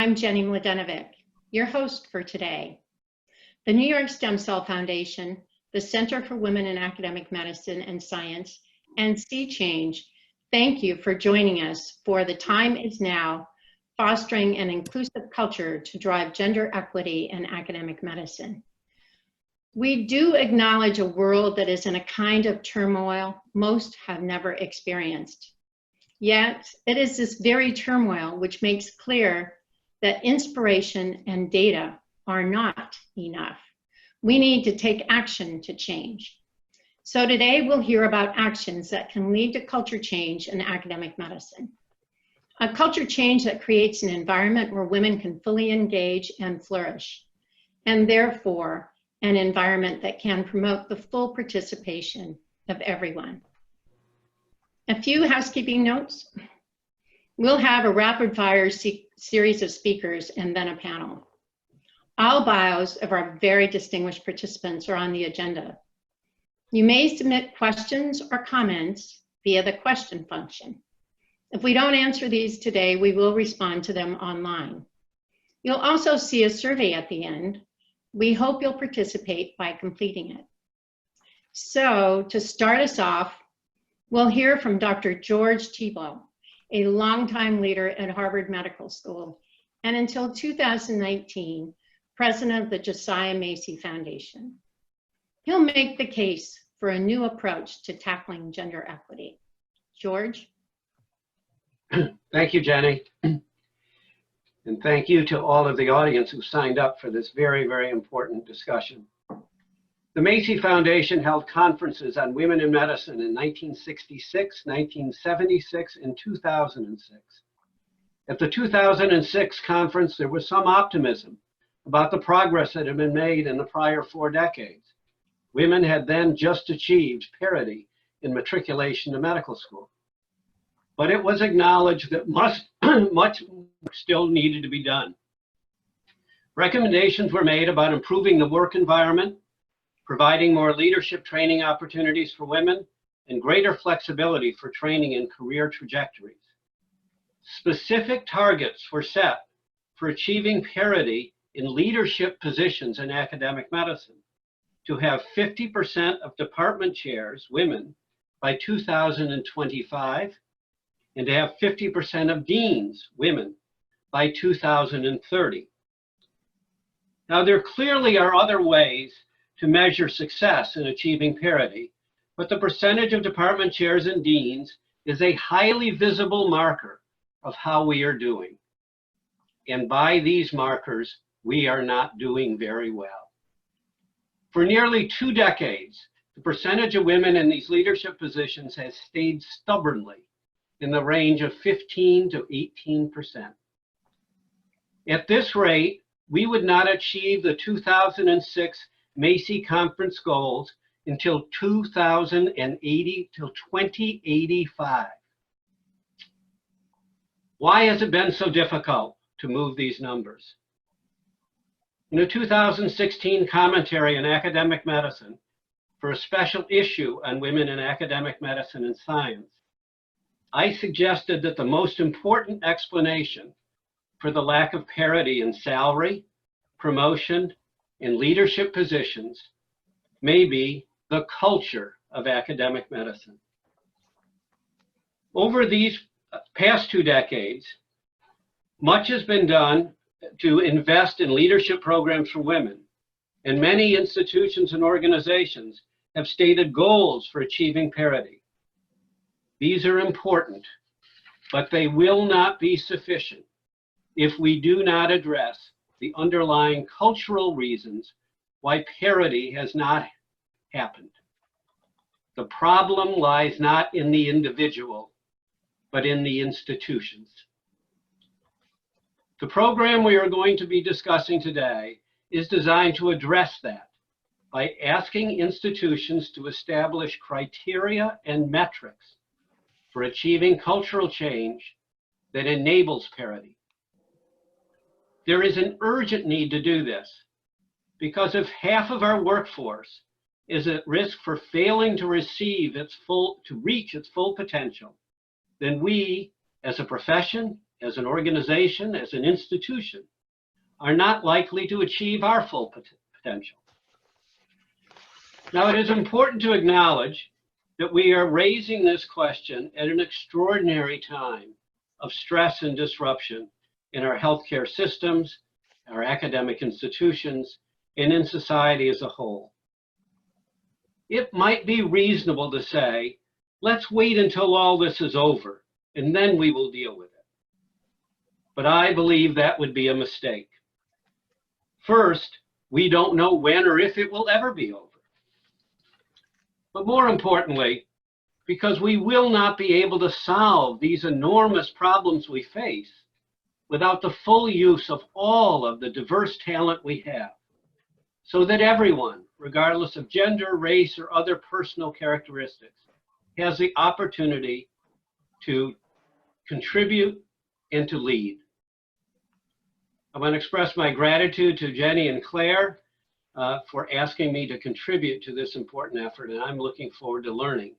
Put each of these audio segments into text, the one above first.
I'm Jenny Mladenovic, your host for today. The New York Stem Cell Foundation, the Center for Women in Academic Medicine and Science, and Sea Change, thank you for joining us for The Time Is Now, Fostering an Inclusive Culture to Drive Gender Equity in Academic Medicine. We do acknowledge a world that is in a kind of turmoil most have never experienced. Yet, it is this very turmoil which makes clear that inspiration and data are not enough. We need to take action to change. So today we'll hear about actions that can lead to culture change in academic medicine. A culture change that creates an environment where women can fully engage and flourish, and therefore an environment that can promote the full participation of everyone. A few housekeeping notes. We'll have a rapid fire series of speakers and then a panel. All bios of our very distinguished participants are on the agenda. You may submit questions or comments via the question function. If we don't answer these today, we will respond to them online. You'll also see a survey at the end. We hope you'll participate by completing it. So to start us off, we'll hear from Dr. George Thibault, a longtime leader at Harvard Medical School, and until 2019, president of the Josiah Macy Foundation. He'll make the case for a new approach to tackling gender equity. George? Thank you, Jenny. And thank you to all of the audience who signed up for this very, very important discussion. The Macy Foundation held conferences on women in medicine in 1966, 1976, and 2006. At the 2006 conference, there was some optimism about the progress that had been made in the prior 4 decades. Women had then just achieved parity in matriculation to medical school. But it was acknowledged that much still needed to be done. Recommendations were made about improving the work environment, providing more leadership training opportunities for women, and greater flexibility for training and career trajectories. Specific targets were set for achieving parity in leadership positions in academic medicine, to have 50% of department chairs women by 2025, and to have 50% of deans women by 2030. Now, there clearly are other ways to measure success in achieving parity, but the percentage of department chairs and deans is a highly visible marker of how we are doing. And by these markers, we are not doing very well. For nearly 2 decades, the percentage of women in these leadership positions has stayed stubbornly in the range of 15 to 18%. At this rate, we would not achieve the 2006 Macy Conference goals until 2085. Why has it been so difficult to move these numbers? In a 2016 commentary on academic medicine for a special issue on women in academic medicine and science, I suggested that the most important explanation for the lack of parity in salary, promotion, and leadership positions may be the culture of academic medicine. Over these past 2 decades, much has been done to invest in leadership programs for women, and many institutions and organizations have stated goals for achieving parity. These are important, but they will not be sufficient if we do not address the underlying cultural reasons why parity has not happened. The problem lies not in the individual, but in the institutions. The program we are going to be discussing today is designed to address that by asking institutions to establish criteria and metrics for achieving cultural change that enables parity. There is an urgent need to do this because if half of our workforce is at risk for failing to reach its full potential, then we, as a profession as an organization, as an institution, are not likely to achieve our full potential. Now, it is important to acknowledge that we are raising this question at an extraordinary time of stress and disruption in our healthcare systems, our academic institutions, and in society as a whole. It might be reasonable to say, let's wait until all this is over, and then we will deal with it. But I believe that would be a mistake. First, we don't know when or if it will ever be over. But more importantly, because we will not be able to solve these enormous problems we face without the full use of all of the diverse talent we have, so that everyone, regardless of gender, race, or other personal characteristics, has the opportunity to contribute and to lead. I want to express my gratitude to Jenny and Claire for asking me to contribute to this important effort, and I'm looking forward to learning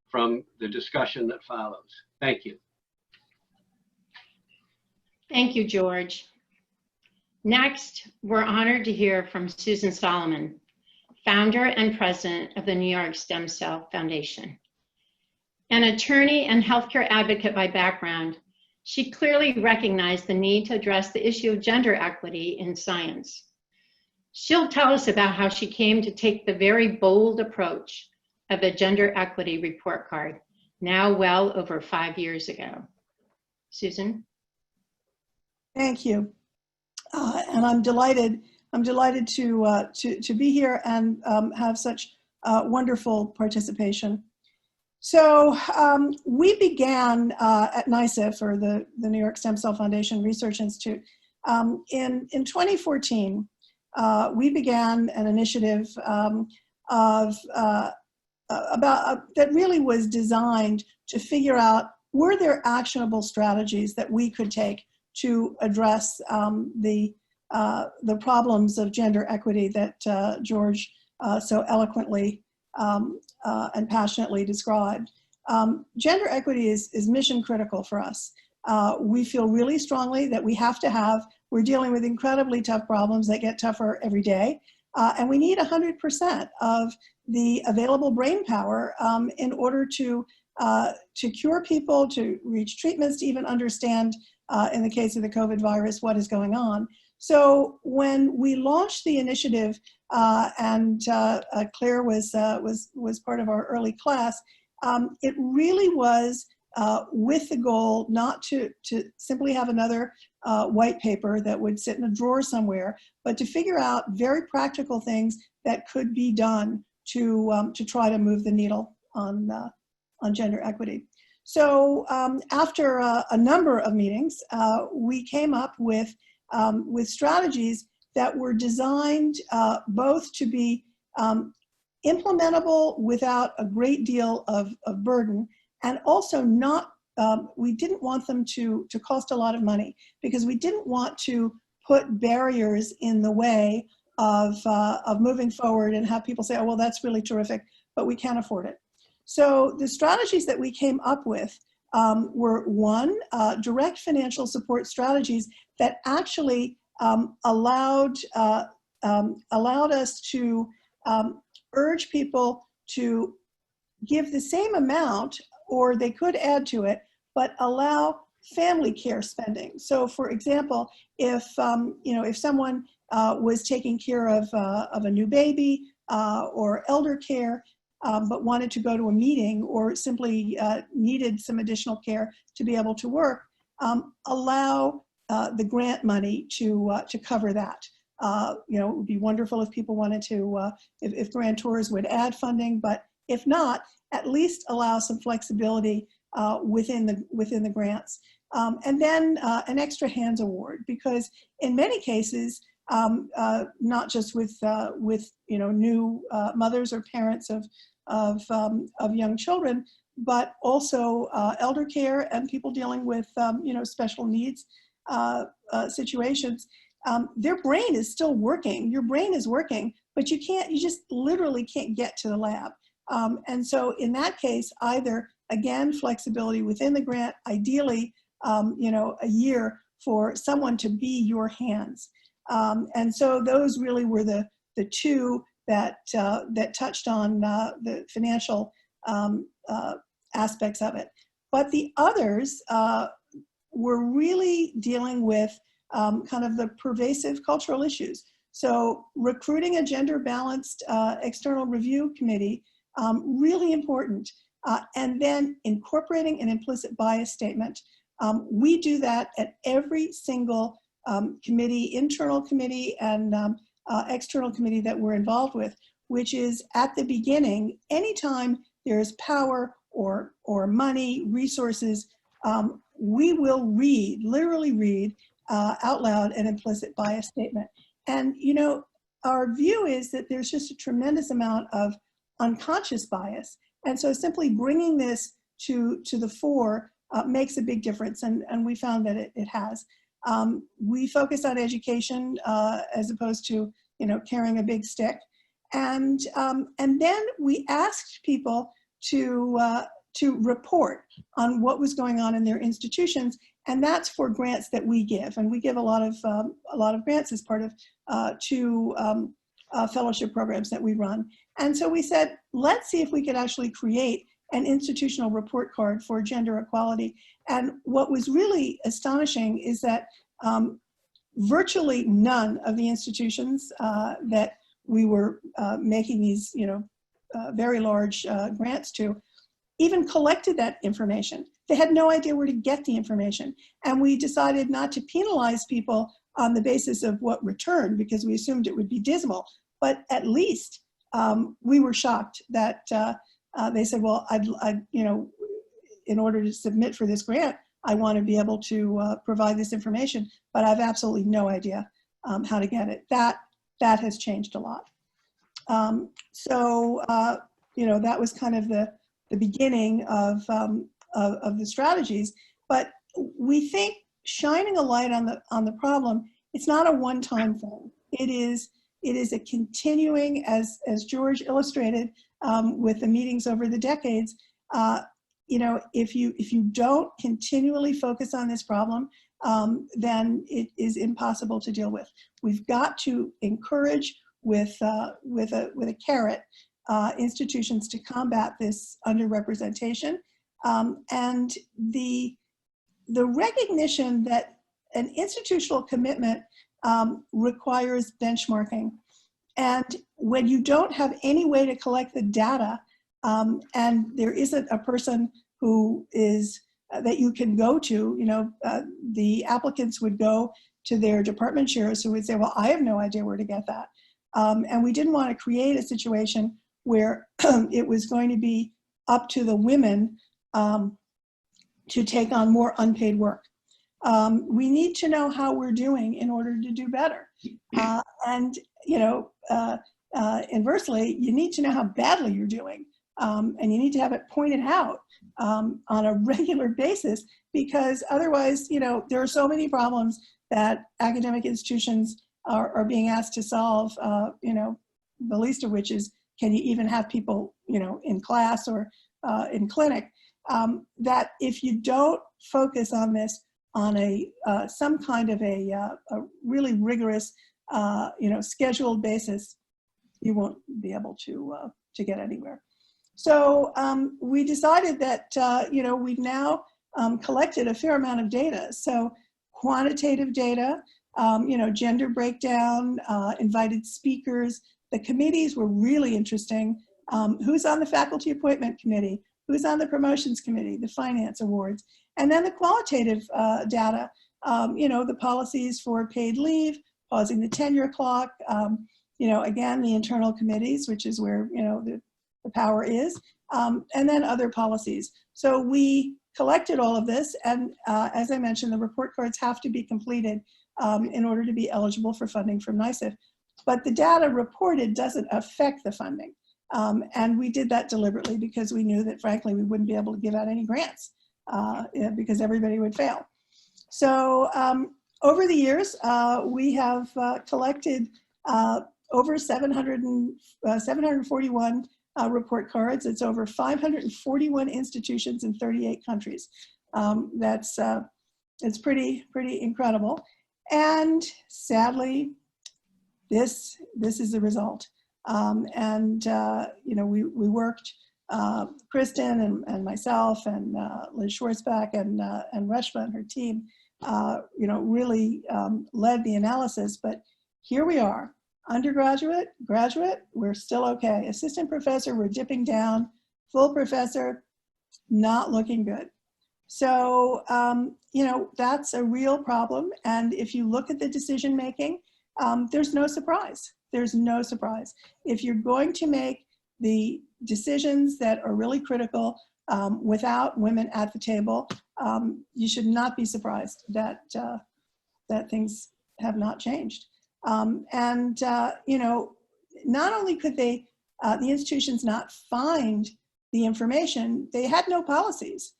from the discussion that follows. Thank you. Thank you, George. Next, we're honored to hear from Susan Solomon, founder and president of the New York Stem Cell Foundation. An attorney and healthcare advocate by background, she clearly recognized the need to address the issue of gender equity in science. She'll tell us about how she came to take the very bold approach of a gender equity report card, now well over 5 years ago. Susan? Thank you. And I'm delighted to be here and have such wonderful participation. So we began at NYSCF, or the New York Stem Cell Foundation Research Institute, in 2014. We began an initiative that really was designed to figure out, were there actionable strategies that we could take to address the problems of gender equity that George so eloquently and passionately described. Gender equity is mission critical for us. We feel really strongly that we have to have, we're dealing with incredibly tough problems that get tougher every day, and we need 100% of the available brain power in order to cure people, to reach treatments, to even understand, in the case of the COVID virus, what is going on. So when we launched the initiative, and Claire was part of our early class, it really was with the goal not to simply have another white paper that would sit in a drawer somewhere, but to figure out very practical things that could be done to try to move the needle on gender equity. So after a number of meetings, we came up with strategies that were designed both to be implementable without a great deal of burden, and also not, we didn't want them to cost a lot of money, because we didn't want to put barriers in the way of moving forward and have people say, oh, well, that's really terrific, but we can't afford it. So the strategies that we came up with were, one, direct financial support strategies that actually allowed us to urge people to give the same amount, or they could add to it, but allow family care spending. So, for example, if if someone was taking care of a new baby or elder care, but wanted to go to a meeting, or simply needed some additional care to be able to work, allow the grant money to cover that. It would be wonderful if people wanted to, if grantors would add funding, but if not, at least allow some flexibility within the grants. And then an extra hands award, because in many cases, not just with new mothers or parents of young children, but also elder care and people dealing with special needs situations. Their brain is still working. Your brain is working, but you just literally can't get to the lab. And so in that case, either, again, flexibility within the grant, ideally a year for someone to be your hands. And so those really were the two that touched on the financial aspects of it. But the others were really dealing with kind of the pervasive cultural issues. So recruiting a gender-balanced external review committee, really important. And then incorporating an implicit bias statement. We do that at every single committee, internal committee and external committee that we're involved with, which is at the beginning, anytime there is power or money, resources, we will literally read out loud an implicit bias statement. And, our view is that there's just a tremendous amount of unconscious bias. And so simply bringing this to the fore makes a big difference. And we found that it has. We focus on education as opposed to, carrying a big stick. And then we asked people to report on what was going on in their institutions, and that's for grants that we give, and we give a lot of grants as part of two fellowship programs that we run. And so we said, let's see if we could actually create an institutional report card for gender equality. And what was really astonishing is that virtually none of the institutions that we were making these, very large grants to even collected that information. They had no idea where to get the information. And we decided not to penalize people on the basis of what returned, because we assumed it would be dismal. But at least we were shocked that they said, well, in order to submit for this grant, I want to be able to provide this information, but I have absolutely no idea how to get it. That has changed a lot. That was kind of the beginning of the strategies. But we think shining a light on the problem, it's not a one-time thing. It is a continuing, as George illustrated with the meetings over the decades. If you don't continually focus on this problem, then it is impossible to deal with. We've got to encourage with a carrot institutions to combat this underrepresentation, and the recognition that an institutional commitment requires benchmarking. And when you don't have any way to collect the data, and there isn't a person who is that you can go to, the applicants would go to their department chairs who would say, well, I have no idea where to get that. And we didn't want to create a situation where it was going to be up to the women to take on more unpaid work. We need to know how we're doing in order to do better. Inversely, you need to know how badly you're doing. And you need to have it pointed out on a regular basis, because otherwise, there are so many problems that academic institutions are being asked to solve, the least of which is, can you even have people, in class or in clinic, that if you don't focus on this on some kind of a really rigorous, scheduled basis, you won't be able to get anywhere. So we decided that, we've now collected a fair amount of data. So quantitative data, gender breakdown, invited speakers. The committees were really interesting. Who's on the faculty appointment committee? Who's on the promotions committee, the finance awards? And then the qualitative data, the policies for paid leave, pausing the tenure clock, again, the internal committees, which is where, the power is, and then other policies. So we collected all of this, and as I mentioned, the report cards have to be completed in order to be eligible for funding from NYSCF. But the data reported doesn't affect the funding. And we did that deliberately because we knew that, frankly, we wouldn't be able to give out any grants because everybody would fail. So over the years, we have collected over 741 report cards. It's over 541 institutions in 38 countries. That's It's pretty incredible. And sadly, this is the result. You know, we worked, Kristen and myself and Liz Schwartzbach and Reshma and her team, you know, really led the analysis. But here we are, undergraduate, graduate, we're still okay. Assistant professor, we're dipping down. Full professor, not looking good. So, you know, that's a real problem. And if you look at the decision making, there's no surprise. There's no surprise. If you're going to make the decisions that are really critical without women at the table, you should not be surprised that that things have not changed. You know, not only could they, the institutions not find the information, they had no policies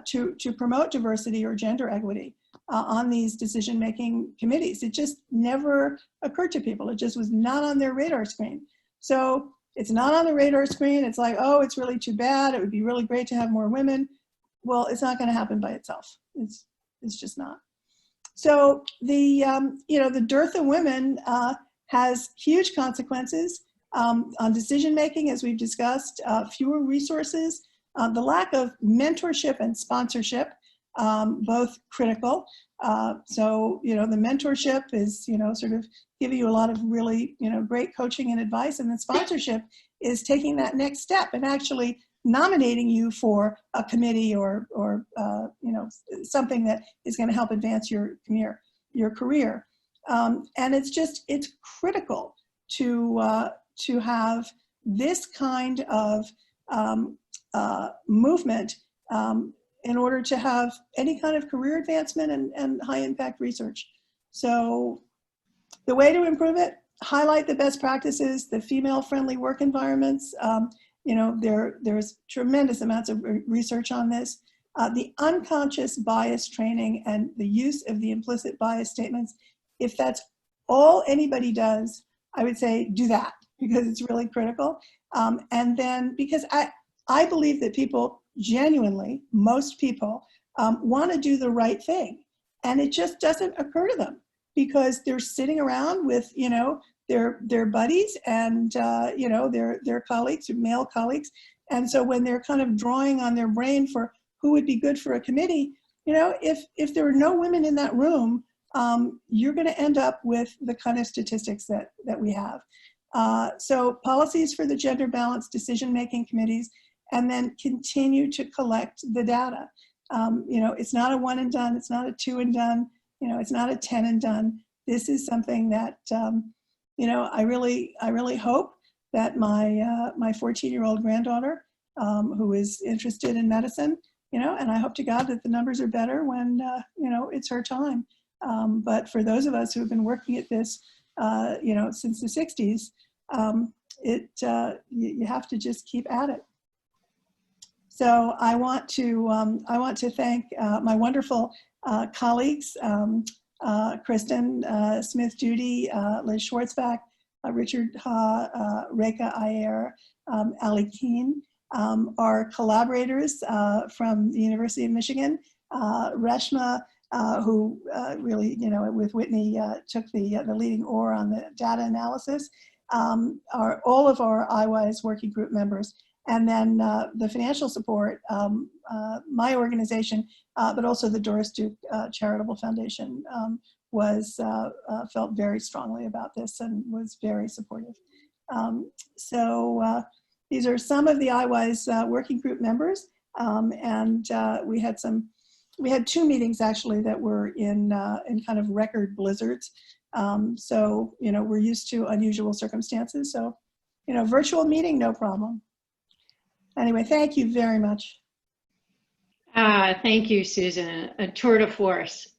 to promote diversity or gender equity on these decision-making committees. It just never occurred to people. It just was not on their radar screen. So it's not on the radar screen. It's like, oh, it's really too bad. It would be really great to have more women. Well, it's not going to happen by itself. It's just not. So the, you know, the dearth of women has huge consequences on decision-making, as we've discussed, fewer resources, the lack of mentorship and sponsorship, both critical. So, you know, the mentorship is, you know, sort of giving you a lot of really, you know, great coaching and advice. And the sponsorship is taking that next step and actually nominating you for a committee or you know, something that is going to help advance your career. And it's critical to have this kind of movement in order to have any kind of career advancement and high impact research. So the way to improve it, highlight the best practices, the female friendly work environments. You know, there's tremendous amounts of research on this. The unconscious bias training and the use of the implicit bias statements, if that's all anybody does, I would say do that, because it's really critical. And then, because I believe that people genuinely, most people, want to do the right thing. And it just doesn't occur to them because they're sitting around with, you know, their buddies and, you know, their colleagues, male colleagues. And so when they're kind of drawing on their brain for who would be good for a committee, you know, if there are no women in that room, you're going to end up with the kind of statistics that we have. So policies for the gender balanced decision-making committees, and then continue to collect the data. You know, it's not a one and done, it's not a two and done, you know, it's not a 10 and done. This is something that, you know, I really hope that my 14-year-old granddaughter, who is interested in medicine, you know, and I hope to God that the numbers are better when, you know, it's her time. But for those of us who have been working at this, you know, since the 60s, you have to just keep at it. So I want to thank my wonderful colleagues, Kristen Smith-Judy, Liz Schwartzbach, Richard Ha, Reka Ayer, Ali Keene, our collaborators from the University of Michigan, Reshma, who really, you know, with Whitney took the leading oar on the data analysis, all of our IWISE working group members, and then the financial support, my organization, but also the Doris Duke Charitable Foundation felt very strongly about this and was very supportive. So these are some of the IWISE working group members, and we had two meetings actually that were in kind of record blizzards. So, you know, we're used to unusual circumstances. So, you know, virtual meeting, no problem. Anyway, thank you very much. Thank you, Susan. A tour de force.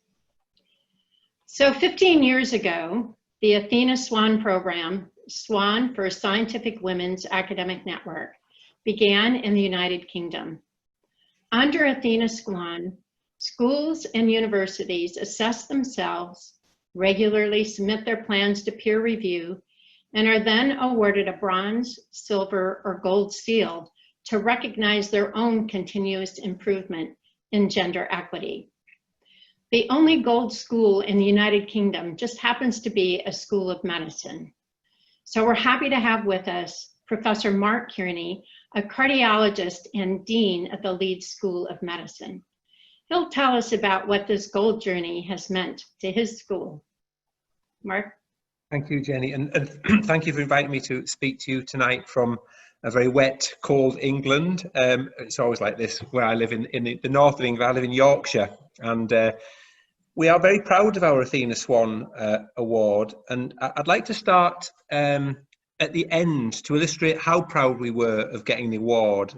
So 15 years ago, the Athena SWAN program, SWAN for Scientific Women's Academic Network, began in the United Kingdom. Under Athena SWAN, schools and universities assess themselves, regularly submit their plans to peer review, and are then awarded a bronze, silver, or gold seal to recognize their own continuous improvement in gender equity. The only gold school in the United Kingdom just happens to be a school of medicine. So we're happy to have with us Professor Mark Kearney, a cardiologist and dean of the Leeds School of Medicine. He'll tell us about what this gold journey has meant to his school. Mark? Thank you, Jenny, and thank you for inviting me to speak to you tonight from a very wet, cold England. It's always like this where I live in the north of England. I live in Yorkshire, and we are very proud of our Athena Swan Award. And I'd like to start at the end to illustrate how proud we were of getting the award.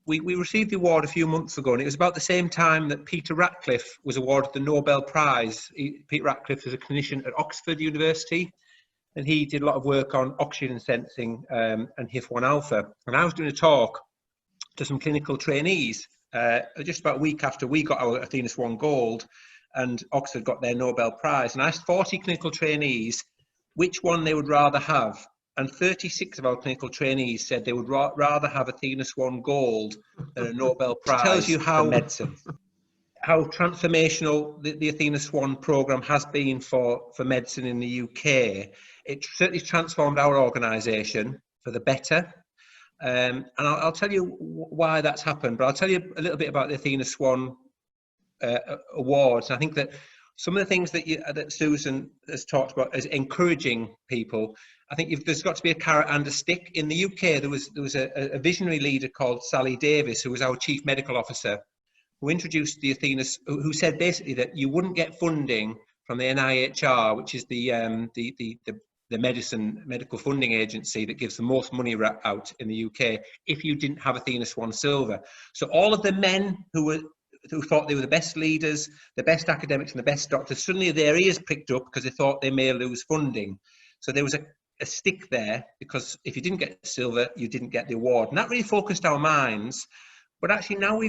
We received the award a few months ago, and it was about the same time that Peter Ratcliffe was awarded the Nobel Prize. Peter Ratcliffe is a clinician at Oxford University, and he did a lot of work on oxygen sensing and HIF-1 alpha. And I was doing a talk to some clinical trainees just about a week after we got our Athena Swan Gold and Oxford got their Nobel Prize. And I asked 40 clinical trainees which one they would rather have. And 36 of our clinical trainees said they would rather have Athena Swan Gold than a Nobel Prize. It tells you how medicine, how transformational the Athena Swan programme has been for medicine in the UK. It certainly transformed our organisation for the better. And I'll tell you why that's happened, but I'll tell you a little bit about the Athena Swan Awards. I think that some of the things that Susan has talked about is encouraging people. I think there's got to be a carrot and a stick. In the UK, there was a visionary leader called Sally Davis, who was our chief medical officer, who introduced the Athena, who said basically that you wouldn't get funding from the NIHR, which is the medical funding agency that gives the most money out in the UK, if you didn't have Athena Swan Silver. So all of the men who thought they were the best leaders, the best academics and the best doctors, suddenly their ears pricked up because they thought they may lose funding. So there was a stick there, because if you didn't get silver, you didn't get the award. And that really focused our minds. But actually now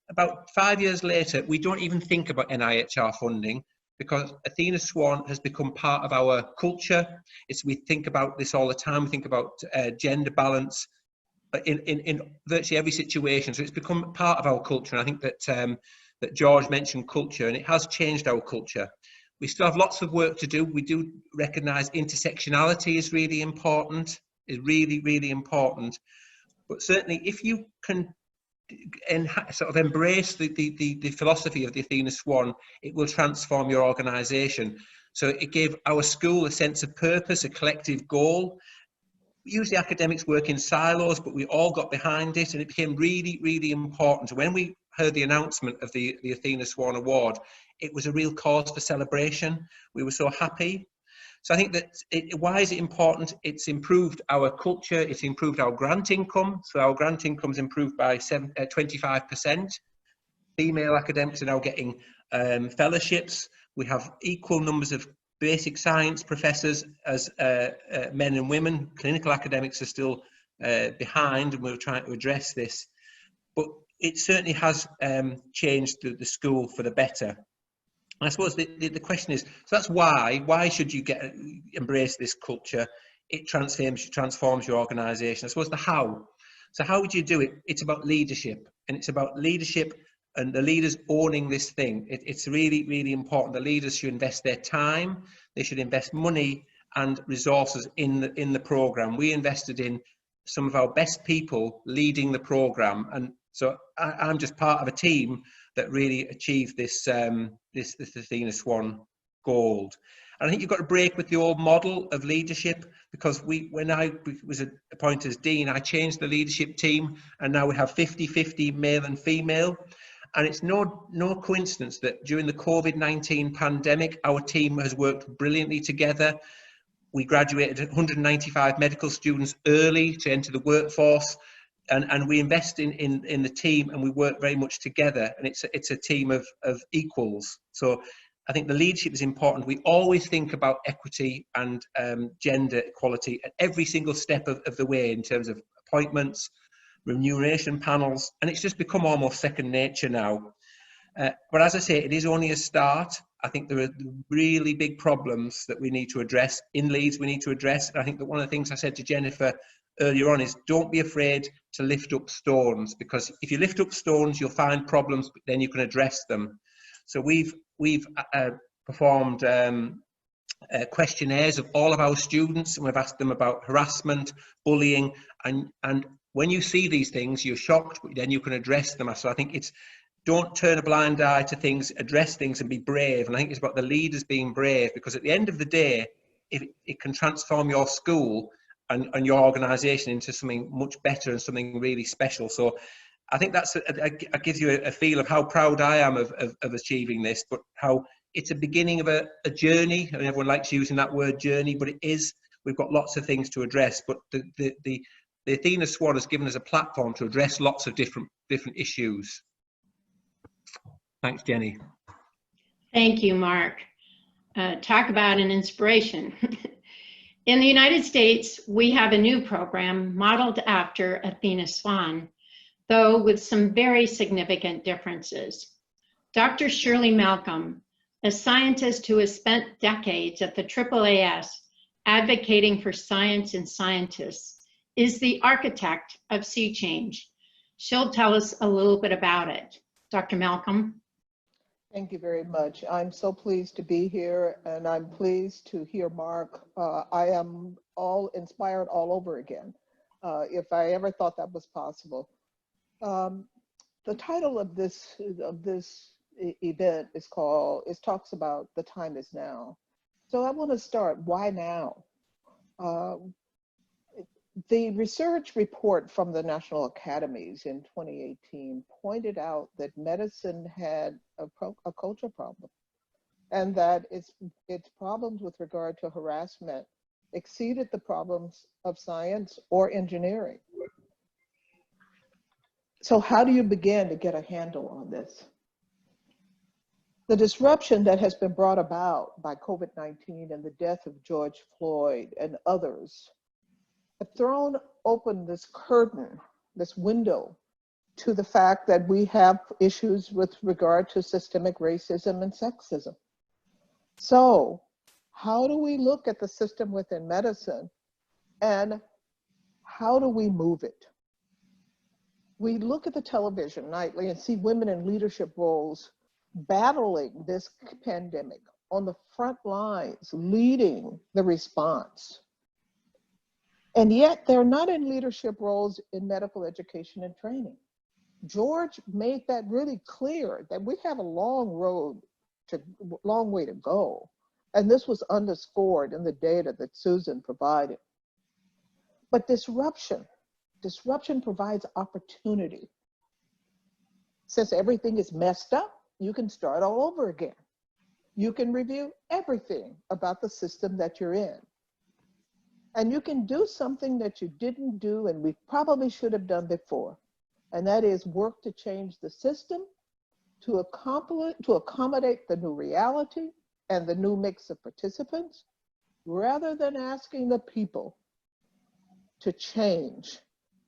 about 5 years later, we don't even think about NIHR funding, because Athena Swan has become part of our culture. We think about this all the time. We think about gender balance in virtually every situation. So it's become part of our culture. And I think that George mentioned culture, and it has changed our culture. We still have lots of work to do. We do recognise intersectionality is really important, really important. But certainly if you can sort of embrace the philosophy of the Athena Swan, it will transform your organisation. So it gave our school a sense of purpose, a collective goal. Usually academics work in silos, but we all got behind it, and it became really important. When we heard the announcement of the Athena Swan Award, it was a real cause for celebration. We were so happy. So I think that why is it important? It's improved our culture, it's improved our grant income. So our grant income's improved by 25%. Female academics are now getting fellowships. We have equal numbers of basic science professors as men and women. Clinical academics are still behind, and we're trying to address this. But it certainly has changed the school for the better. I suppose the question is, so that's why should you embrace this culture? It transforms your organisation. I suppose the how. So how would you do it? It's about leadership, and it's about leadership and the leaders owning this thing. It's really important. The leaders should invest their time, they should invest money and resources in the programme. We invested in some of our best people leading the programme, and so I'm just part of a team that really achieved this Athena Swan Gold. And I think you've got to break with the old model of leadership, because when I was appointed as Dean, I changed the leadership team, and now we have 50-50 male and female. And it's no coincidence that during the COVID-19 pandemic, our team has worked brilliantly together. We graduated 195 medical students early to enter the workforce. And we invest in the team, and we work very much together, and it's a team of equals. So I think the leadership is important. We always think about equity and gender equality at every single step of the way, in terms of appointments, remuneration panels, and it's just become almost second nature now. But as I say, it is only a start. I think there are really big problems that we need to address in Leeds. We need to address, and I think that one of the things I said to Jennifer earlier on is, don't be afraid to lift up stones, because if you lift up stones, you'll find problems, but then you can address them. So we've we've performed questionnaires of all of our students, and we've asked them about harassment, bullying, and when you see these things, you're shocked, but then you can address them. So I think it's, don't turn a blind eye to things, address things and be brave. And I think it's about the leaders being brave, because at the end of the day, it can transform your school and your organisation into something much better and something really special. So I think that gives you a feel of how proud I am of achieving this, but how it's a beginning of a journey. I mean, everyone likes using that word journey, but it is. We've got lots of things to address, but the Athena Swan has given us a platform to address lots of different issues. Thanks, Jenny. Thank you, Mark. Talk about an inspiration. In the United States, we have a new program modeled after Athena Swan, though with some very significant differences. Dr. Shirley Malcom, a scientist who has spent decades at the AAAS advocating for science and scientists, is the architect of Sea Change. She'll tell us a little bit about it. Dr. Malcom. Thank you very much. I'm so pleased to be here, and I'm pleased to hear Mark. I am all inspired all over again, if I ever thought that was possible. The title of this event talks about the time is now. So I want to start, why now? The research report from the National Academies in 2018 pointed out that medicine had a culture problem, and that its problems with regard to harassment exceeded the problems of science or engineering. So how do you begin to get a handle on this? The disruption that has been brought about by COVID-19 and the death of George Floyd and others have thrown open this curtain, this window, to the fact that we have issues with regard to systemic racism and sexism. So how do we look at the system within medicine, and how do we move it? We look at the television nightly and see women in leadership roles battling this pandemic on the front lines, leading the response. And yet they're not in leadership roles in medical education and training. George made that really clear, that we have a long way to go. And this was underscored in the data that Susan provided. But disruption provides opportunity. Since everything is messed up, you can start all over again. You can review everything about the system that you're in. And you can do something that you didn't do and we probably should have done before. And that is work to change the system to accommodate the new reality and the new mix of participants, rather than asking the people to change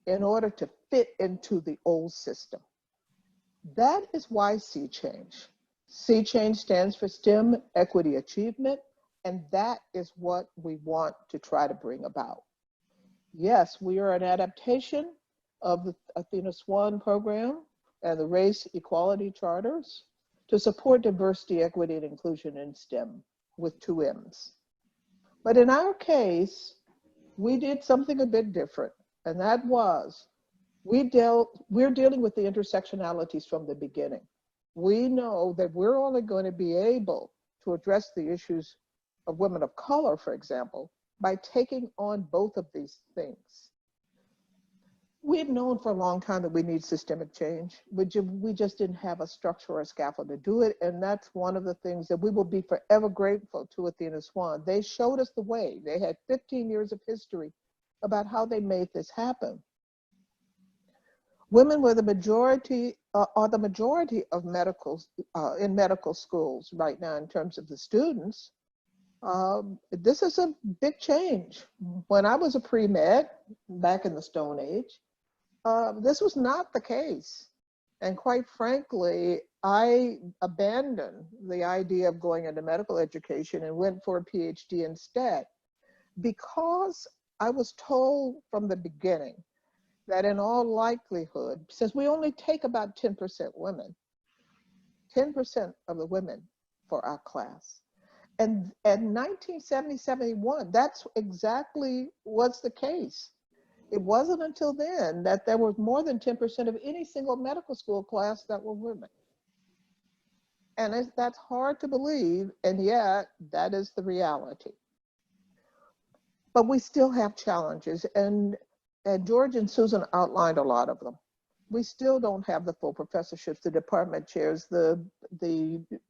in order to fit into the old system. That is why Sea Change. Sea Change stands for STEM Equity Achievement, and that is what we want to try to bring about. Yes, we are an adaptation of the Athena Swan program and the Race Equality Charters to support diversity, equity, and inclusion in STEM with 2 M's. But in our case, we did something a bit different, and that was we're dealing with the intersectionalities from the beginning. We know that we're only going to be able to address the issues of women of color, for example, by taking on both of these things. We've known for a long time that we need systemic change, but we just didn't have a structure or a scaffold to do it. And that's one of the things that we will be forever grateful to Athena Swan. They showed us the way. They had 15 years of history about how they made this happen. Women were the majority of medicals in medical schools right now in terms of the students. This is a big change. When I was a pre-med back in the Stone Age, this was not the case. And quite frankly, I abandoned the idea of going into medical education and went for a PhD instead, because I was told from the beginning that in all likelihood, since we only take about 10% women, 10% of the women for our class. And in 1970-71, that's exactly what's the case. It wasn't until then that there was more than 10% of any single medical school class that were women. And that's hard to believe, and yet that is the reality. But we still have challenges, and George and Susan outlined a lot of them. We still don't have the full professorships, the department chairs, the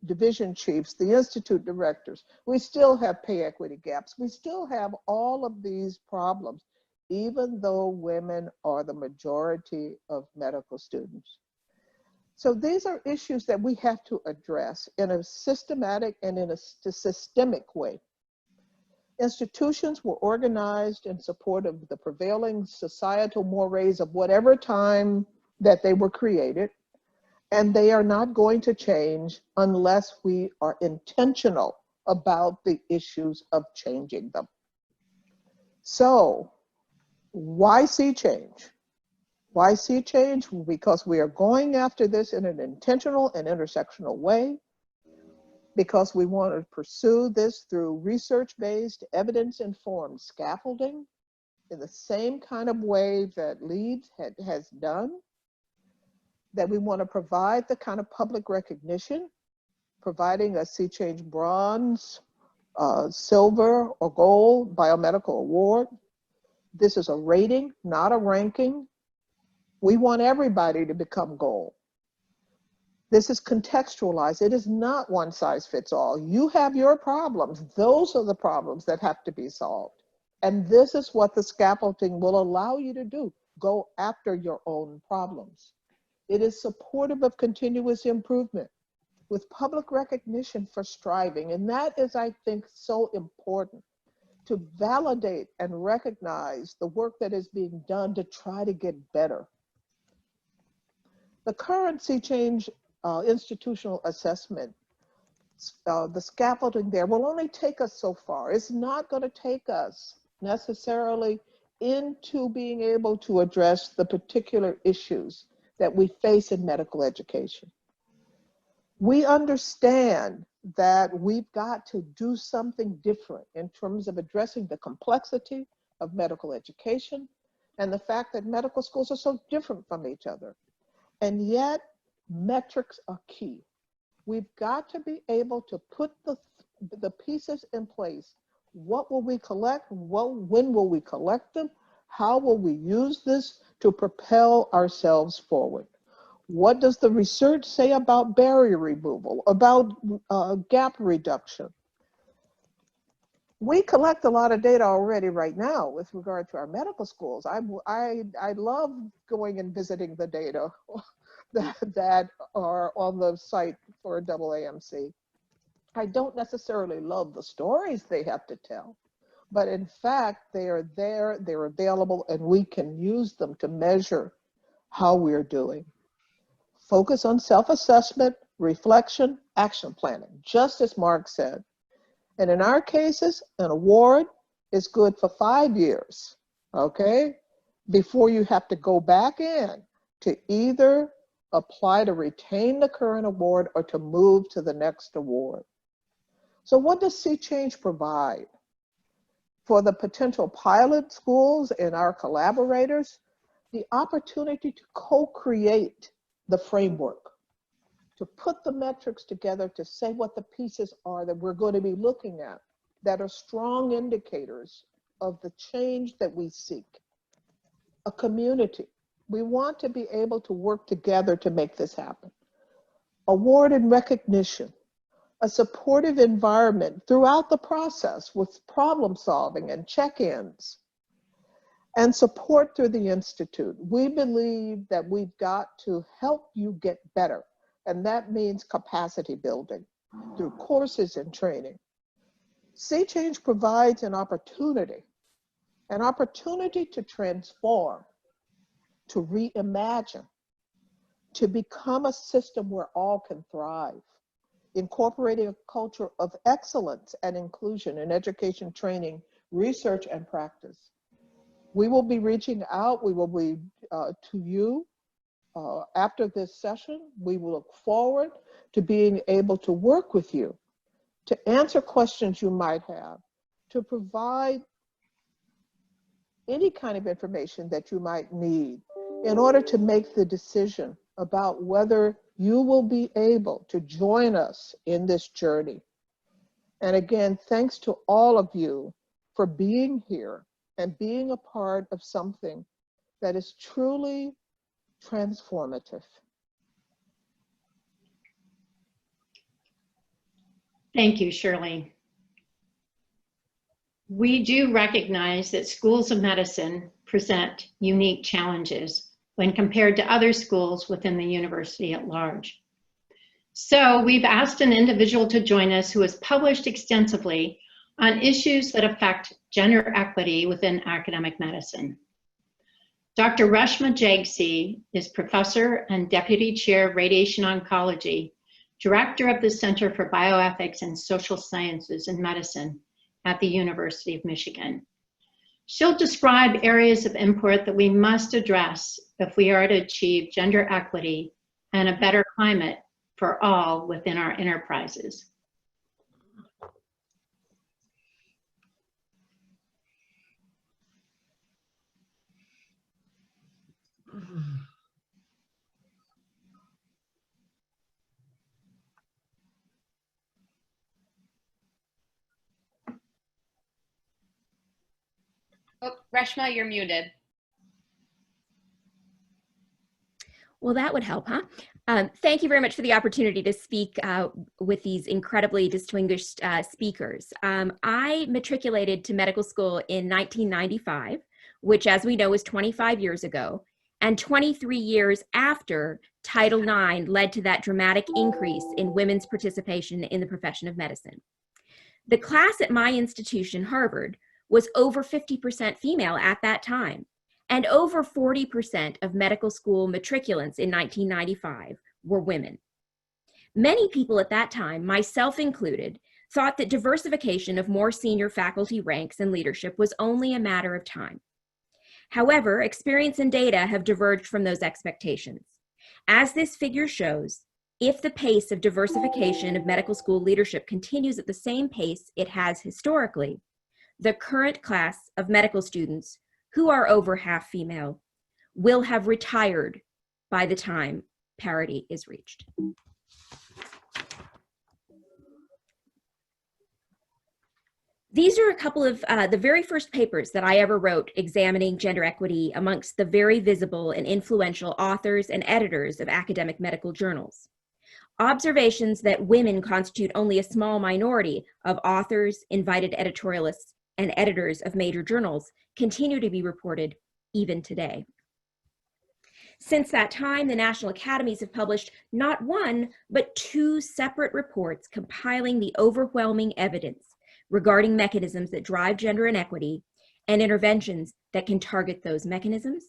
division chiefs, the institute directors. We still have pay equity gaps. We still have all of these problems, even though women are the majority of medical students. So these are issues that we have to address in a systematic and in a systemic way. Institutions were organized in support of the prevailing societal mores of whatever time that they were created, and they are not going to change unless we are intentional about the issues of changing them. So, why see change? Why see change? Because we are going after this in an intentional and intersectional way, because we want to pursue this through research-based, evidence-informed scaffolding in the same kind of way that LEADS has done, that we want to provide the kind of public recognition, providing a Sea Change Bronze, Silver, or Gold Biomedical Award. This is a rating, not a ranking. We want everybody to become gold. This is contextualized. It is not one size fits all. You have your problems. Those are the problems that have to be solved. And this is what the scaffolding will allow you to do. Go after your own problems. It is supportive of continuous improvement with public recognition for striving. And that is, I think, so important, to validate and recognize the work that is being done to try to get better. The current Sea Change institutional assessment, the scaffolding there will only take us so far. It's not going to take us necessarily into being able to address the particular issues that we face in medical education. We understand that we've got to do something different in terms of addressing the complexity of medical education and the fact that medical schools are so different from each other. And yet, metrics are key. We've got to be able to put the pieces in place. What will we collect? When will we collect them? How will we use this to propel ourselves forward? What does the research say about barrier removal, about gap reduction? We collect a lot of data already right now with regard to our medical schools. I love going and visiting the data that are on the site for AAMC. I don't necessarily love the stories they have to tell, but in fact, they are there, they're available, and we can use them to measure how we're doing. Focus on self-assessment, reflection, action planning, just as Mark said. And in our cases, an award is good for 5 years, okay? Before you have to go back in to either apply to retain the current award or to move to the next award. So what does Sea Change provide? For the potential pilot schools and our collaborators, the opportunity to co-create the framework, to put the metrics together, to say what the pieces are that we're going to be looking at that are strong indicators of the change that we seek. A community. We want to be able to work together to make this happen. Award and recognition. A supportive environment throughout the process with problem solving and check-ins. And support through the Institute. We believe that we've got to help you get better. And that means capacity building through courses and training. Sea Change provides an opportunity to transform, to reimagine, to become a system where all can thrive, incorporating a culture of excellence and inclusion in education, training, research, and practice. We will be reaching out, we will be to you after this session. We will look forward to being able to work with you to answer questions you might have, to provide any kind of information that you might need in order to make the decision about whether you will be able to join us in this journey. And again, thanks to all of you for being here and being a part of something that is truly transformative. Thank you, Shirley. We do recognize that schools of medicine present unique challenges when compared to other schools within the university at large. So we've asked an individual to join us who has published extensively on issues that affect gender equity within academic medicine. Dr. Reshma Jagsi is professor and deputy chair of radiation oncology, director of the Center for Bioethics and Social Sciences in Medicine at the University of Michigan. She'll describe areas of import that we must address if we are to achieve gender equity and a better climate for all within our enterprises. Oh, Reshma, you're muted. Well, that would help, huh? Thank you very much for the opportunity to speak with these incredibly distinguished speakers. I matriculated to medical school in 1995, which, as we know, is 25 years ago, and 23 years after Title IX led to that dramatic increase in women's participation in the profession of medicine. The class at my institution, Harvard, was over 50% female at that time, and over 40% of medical school matriculants in 1995 were women. Many people at that time, myself included, thought that diversification of more senior faculty ranks and leadership was only a matter of time. However, experience and data have diverged from those expectations. As this figure shows, if the pace of diversification of medical school leadership continues at the same pace it has historically, the current class of medical students, who are over half female, will have retired by the time parity is reached. These are a couple of the very first papers that I ever wrote examining gender equity amongst the very visible and influential authors and editors of academic medical journals. Observations that women constitute only a small minority of authors, invited editorialists, and editors of major journals continue to be reported even today. Since that time, the National Academies have published not one, but two separate reports compiling the overwhelming evidence regarding mechanisms that drive gender inequity and interventions that can target those mechanisms.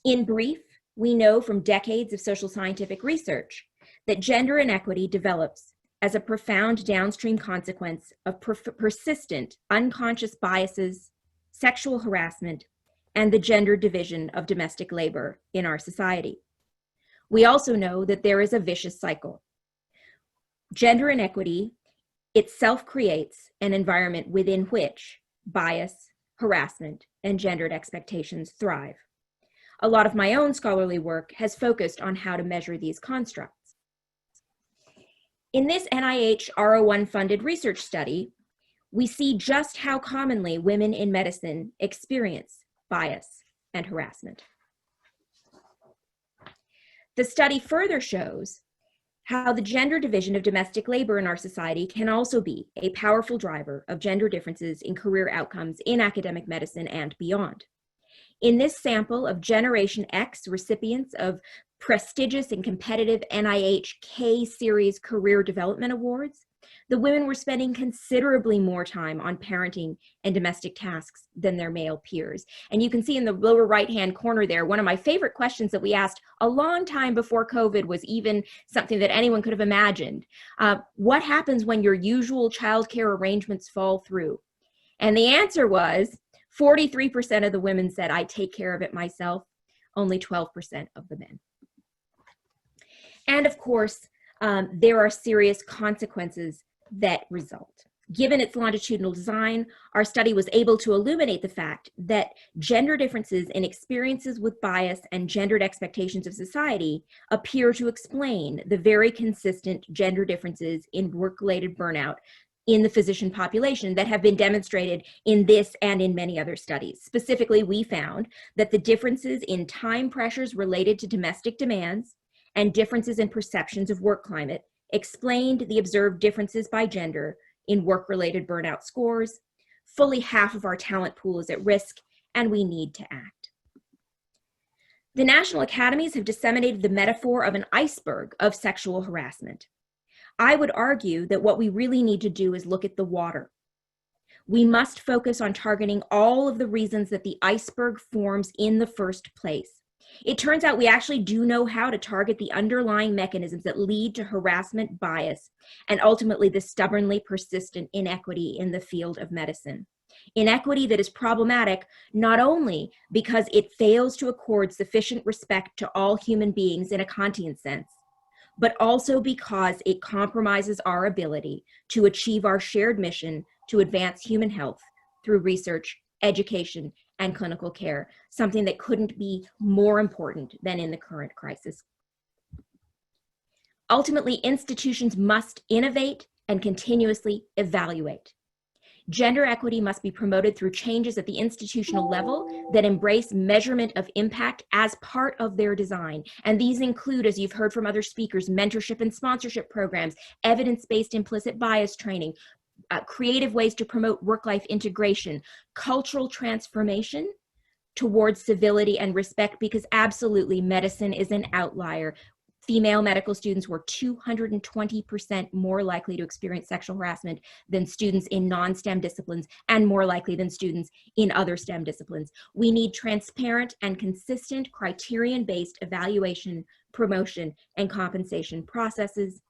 In brief, we know from decades of social scientific research that gender inequity develops as a profound downstream consequence of persistent unconscious biases, sexual harassment, and the gender division of domestic labor in our society. We also know that there is a vicious cycle. Gender inequity itself creates an environment within which bias, harassment, and gendered expectations thrive. A lot of my own scholarly work has focused on how to measure these constructs. In this NIH R01 funded research study, we see just how commonly women in medicine experience bias and harassment. The study further shows how the gender division of domestic labor in our society can also be a powerful driver of gender differences in career outcomes in academic medicine and beyond. In this sample of Generation X recipients of prestigious and competitive NIH K-Series Career Development Awards, the women were spending considerably more time on parenting and domestic tasks than their male peers. And you can see in the lower right-hand corner there, one of my favorite questions that we asked a long time before COVID was even something that anyone could have imagined. What happens when your usual childcare arrangements fall through? And the answer was 43% of the women said, I take care of it myself, only 12% of the men. And of course, there are serious consequences that result. Given its longitudinal design, our study was able to illuminate the fact that gender differences in experiences with bias and gendered expectations of society appear to explain the very consistent gender differences in work-related burnout in the physician population that have been demonstrated in this and in many other studies. Specifically, we found that the differences in time pressures related to domestic demands and differences in perceptions of work climate explained the observed differences by gender in work-related burnout scores. Fully half of our talent pool is at risk, and we need to act. The national academies have disseminated the metaphor of an iceberg of sexual harassment. I would argue that what we really need to do is look at the water. We must focus on targeting all of the reasons that the iceberg forms in the first place. It turns out we actually do know how to target the underlying mechanisms that lead to harassment, bias, and ultimately the stubbornly persistent inequity in the field of medicine. Inequity that is problematic not only because it fails to accord sufficient respect to all human beings in a Kantian sense, but also because it compromises our ability to achieve our shared mission to advance human health through research, education, and clinical care, something that couldn't be more important than in the current crisis. Ultimately, institutions must innovate and continuously evaluate. Gender equity must be promoted through changes at the institutional level that embrace measurement of impact as part of their design. And these include, as you've heard from other speakers, mentorship and sponsorship programs, evidence-based implicit bias training, creative ways to promote work-life integration, cultural transformation towards civility and respect, because absolutely medicine is an outlier. Female medical students were 220% more likely to experience sexual harassment than students in non-STEM disciplines and more likely than students in other STEM disciplines. We need transparent and consistent criterion-based evaluation, promotion, and compensation processes.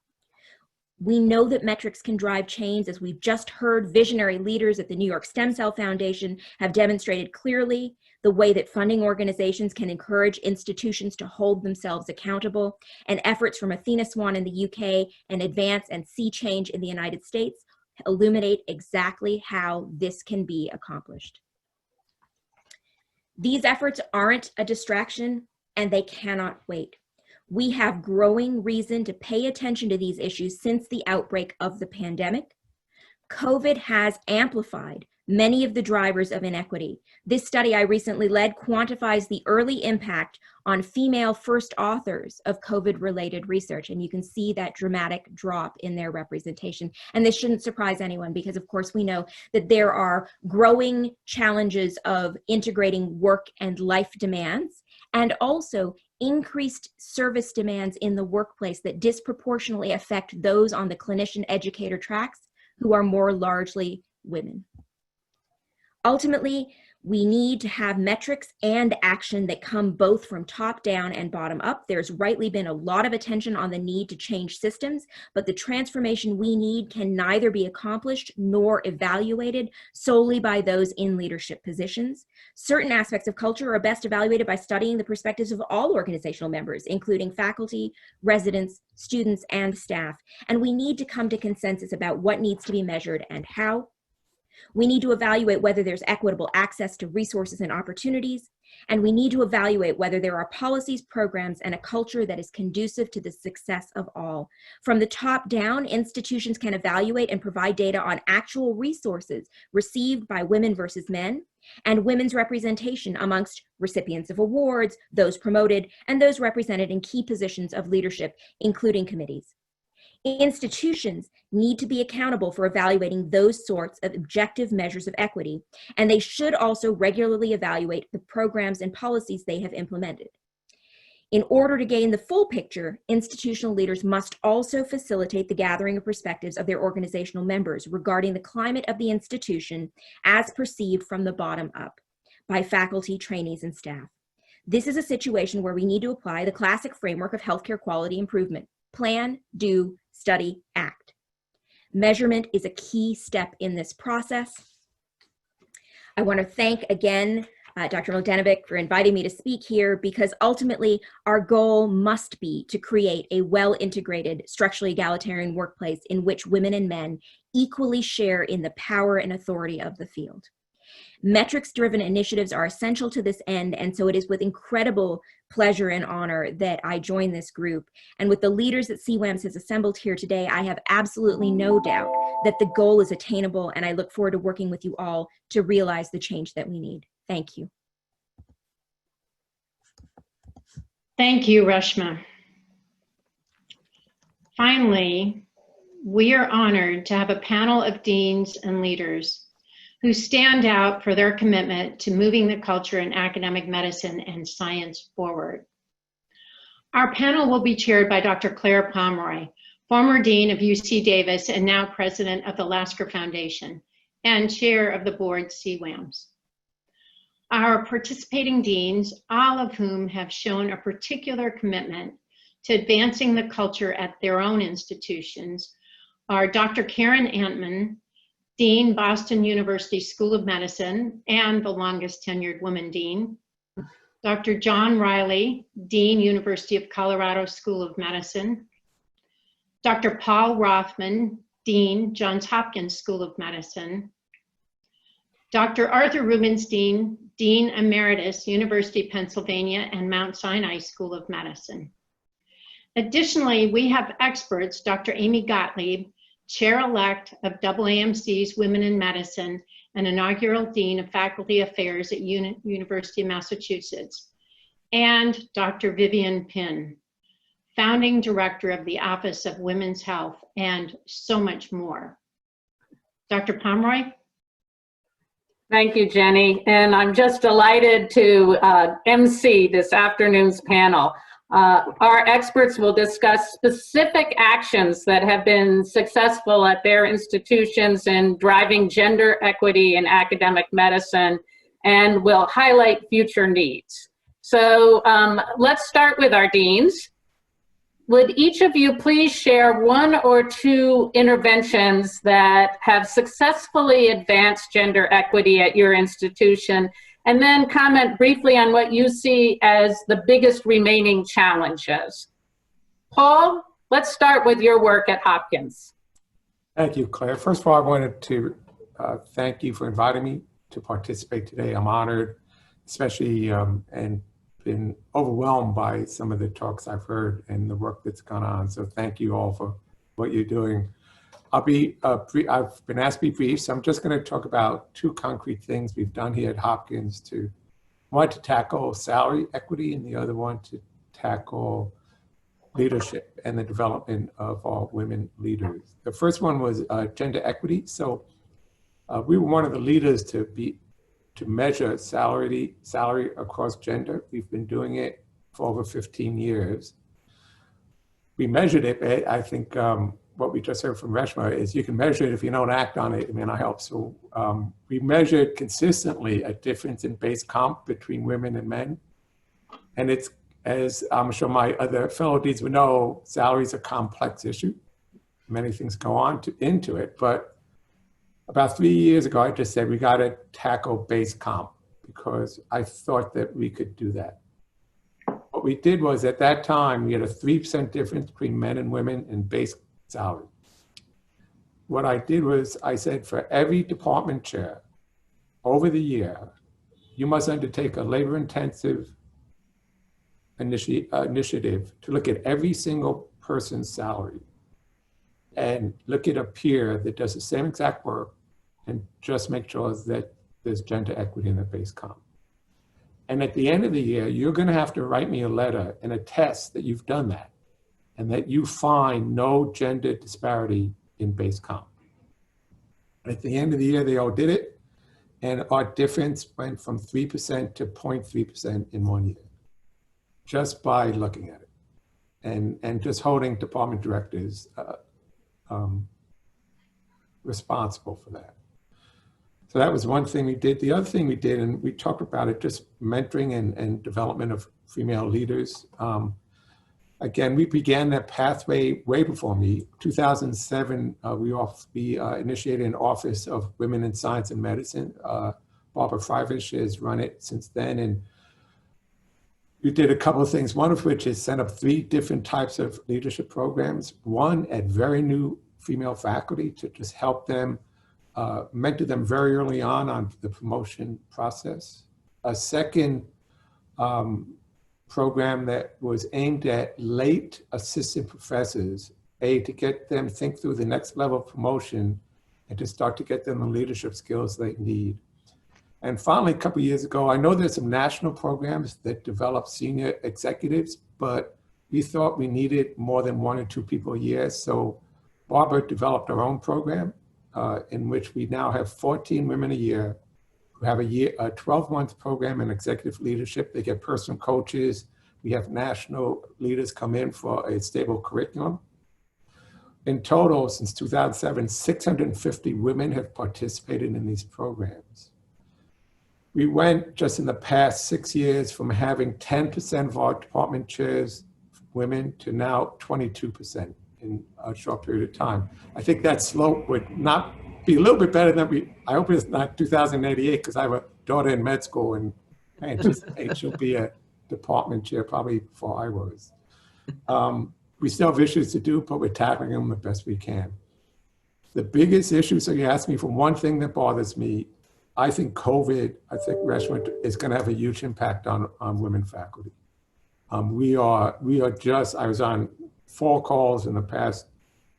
We know that metrics can drive change, as we've just heard. Visionary leaders at the New York Stem Cell Foundation have demonstrated clearly the way that funding organizations can encourage institutions to hold themselves accountable, and efforts from Athena Swan in the UK and Advance and Sea Change in the United States illuminate exactly how this can be accomplished. These efforts aren't a distraction, and they cannot wait. We have growing reason to pay attention to these issues since the outbreak of the pandemic. COVID has amplified many of the drivers of inequity. This study I recently led quantifies the early impact on female first authors of COVID-related research, and you can see that dramatic drop in their representation. And this shouldn't surprise anyone, because of course we know that there are growing challenges of integrating work and life demands, and also increased service demands in the workplace that disproportionately affect those on the clinician educator tracks who are more largely women. Ultimately, we need to have metrics and action that come both from top down and bottom up. There's rightly been a lot of attention on the need to change systems, but the transformation we need can neither be accomplished nor evaluated solely by those in leadership positions. Certain aspects of culture are best evaluated by studying the perspectives of all organizational members, including faculty, residents, students, and staff. And we need to come to consensus about what needs to be measured and how. We need to evaluate whether there's equitable access to resources and opportunities, and we need to evaluate whether there are policies, programs, and a culture that is conducive to the success of all. From the top down, institutions can evaluate and provide data on actual resources received by women versus men, and women's representation amongst recipients of awards, those promoted, and those represented in key positions of leadership, including committees. Institutions need to be accountable for evaluating those sorts of objective measures of equity, and they should also regularly evaluate the programs and policies they have implemented. In order to gain the full picture, institutional leaders must also facilitate the gathering of perspectives of their organizational members regarding the climate of the institution as perceived from the bottom up by faculty, trainees, and staff. This is a situation where we need to apply the classic framework of healthcare quality improvement: plan, do, study, act. Measurement is a key step in this process. I want to thank again Dr. Mladenovic, for inviting me to speak here, because ultimately our goal must be to create a well-integrated, structurally egalitarian workplace in which women and men equally share in the power and authority of the field. Metrics-driven initiatives are essential to this end, and so it is with incredible pleasure and honor that I join this group. And with the leaders that CWAMS has assembled here today, I have absolutely no doubt that the goal is attainable, and I look forward to working with you all to realize the change that we need. Thank you. Thank you, Reshma. Finally, we are honored to have a panel of deans and leaders who stand out for their commitment to moving the culture in academic medicine and science forward. Our panel will be chaired by Dr. Claire Pomeroy, former Dean of UC Davis and now President of the Lasker Foundation and Chair of the Board CWAMS. Our participating deans, all of whom have shown a particular commitment to advancing the culture at their own institutions, are Dr. Karen Antman, Dean, Boston University School of Medicine, and the longest tenured woman dean. Dr. John Reilly, Dean, University of Colorado School of Medicine. Dr. Paul Rothman, Dean, Johns Hopkins School of Medicine. Dr. Arthur Rubenstein, Dean Emeritus, University of Pennsylvania and Mount Sinai School of Medicine. Additionally, we have experts, Dr. Amy Gottlieb, Chair-elect of AAMC's Women in Medicine and inaugural Dean of Faculty Affairs at University of Massachusetts, and Dr. Vivian Pinn, Founding Director of the Office of Women's Health, and so much more. Dr. Pomeroy? Thank you, Jenny. And I'm just delighted to MC this afternoon's panel. Our experts will discuss specific actions that have been successful at their institutions in driving gender equity in academic medicine, and will highlight future needs. So let's start with our deans. Would each of you please share one or two interventions that have successfully advanced gender equity at your institution, and then comment briefly on what you see as the biggest remaining challenges. Paul, let's start with your work at Hopkins. Thank you, Claire. First of all, I wanted to thank you for inviting me to participate today. I'm honored, especially and been overwhelmed by some of the talks I've heard and the work that's gone on. So thank you all for what you're doing. I've been asked to be brief, so I'm just going to talk about two concrete things we've done here at Hopkins one to tackle salary equity and the other one to tackle leadership and the development of all women leaders. The first one was gender equity. So we were one of the leaders to measure salary across gender. We've been doing it for over 15 years. We measured it, but I think what we just heard from Reshma is you can measure it if you don't act on it. It may not help. So we measured consistently a difference in base comp between women and men. And it's, as I'm sure my other fellow deans would know, salary is a complex issue. Many things go on into it, but about 3 years ago, I just said we got to tackle base comp because I thought that we could do that. What we did was at that time, we had a 3% difference between men and women in base salary. What I did was I said for every department chair over the year, you must undertake a labor-intensive initiative to look at every single person's salary and look at a peer that does the same exact work and just make sure that there's gender equity in the base comp. And at the end of the year, you're going to have to write me a letter and attest that you've done that and that you find no gender disparity in base comp. At the end of the year, they all did it, and our difference went from 3% to 0.3% in 1 year, just by looking at it and just holding department directors responsible for that. So that was one thing we did. The other thing we did, and we talked about it, just mentoring and development of female leaders. Again, we began that pathway way before me. 2007, we initiated an Office of Women in Science and Medicine. Barbara Freivish has run it since then. And we did a couple of things, one of which is set up 3 different types of leadership programs. One at very new female faculty to just help them, mentor them very early on the promotion process. A second program that was aimed at late assistant professors, to get them think through the next level of promotion and to start to get them the leadership skills they need. And finally, a couple of years ago, I know there's some national programs that develop senior executives, but we thought we needed more than 1 or 2 people a year. So Barbara developed our own program in which we now have 14 women a year who have a 12-month program in executive leadership. They get personal coaches. We have national leaders come in for a stable curriculum. In total, since 2007, 650 women have participated in these programs. We went just in the past 6 years from having 10% of our department chairs women to now 22% in a short period of time. I think that slope would not be a little bit better than I hope it's not 2088, because I have a daughter in med school and I anticipate she'll be a department chair probably before I was. We still have issues to do, but we're tackling them the best we can. The biggest issue, so you asked me for one thing that bothers me, I think COVID, Reshma, is going to have a huge impact on women faculty. We are just, I was on 4 calls in the past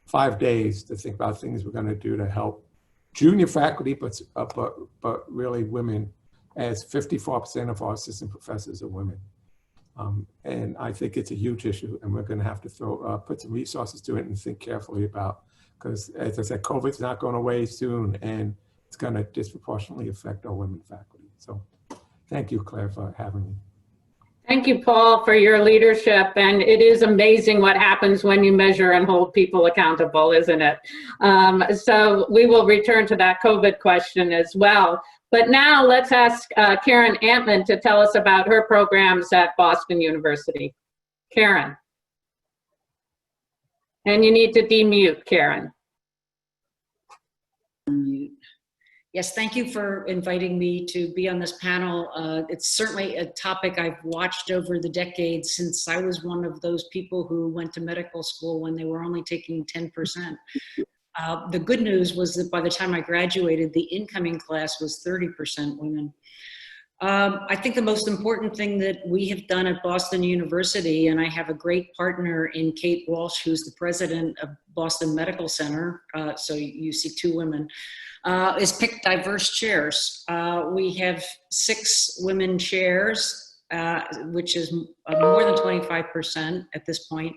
5 days to think about things we're going to do to help junior faculty, but really women, as 54% of our assistant professors are women. And I think it's a huge issue, and we're going to have to put some resources to it and think carefully about, because as I said, COVID's not going away soon, and it's going to disproportionately affect our women faculty. So thank you, Claire, for having me. Thank you, Paul, for your leadership. And it is amazing what happens when you measure and hold people accountable, isn't it? So we will return to that COVID question as well. But now let's ask Karen Antman to tell us about her programs at Boston University. Karen. And you need to demute, Karen. Yes, thank you for inviting me to be on this panel. It's certainly a topic I've watched over the decades since I was one of those people who went to medical school when they were only taking 10%. The good news was that by the time I graduated, the incoming class was 30% women. I think the most important thing that we have done at Boston University, and I have a great partner in Kate Walsh, who's the president of Boston Medical Center, so you see 2 women, is pick diverse chairs. We have 6 women chairs, which is more than 25% at this point.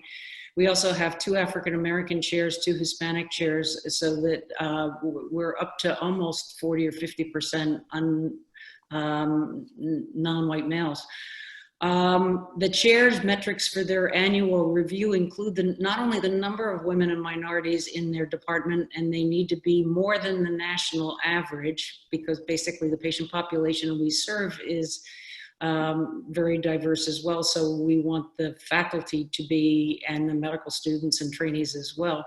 We also have 2 African-American chairs, 2 Hispanic chairs, so that we're up to almost 40 or 50% non-white males. The chair's metrics for their annual review include not only the number of women and minorities in their department, and they need to be more than the national average, because basically the patient population we serve is very diverse as well. So we want the faculty to be, and the medical students and trainees as well.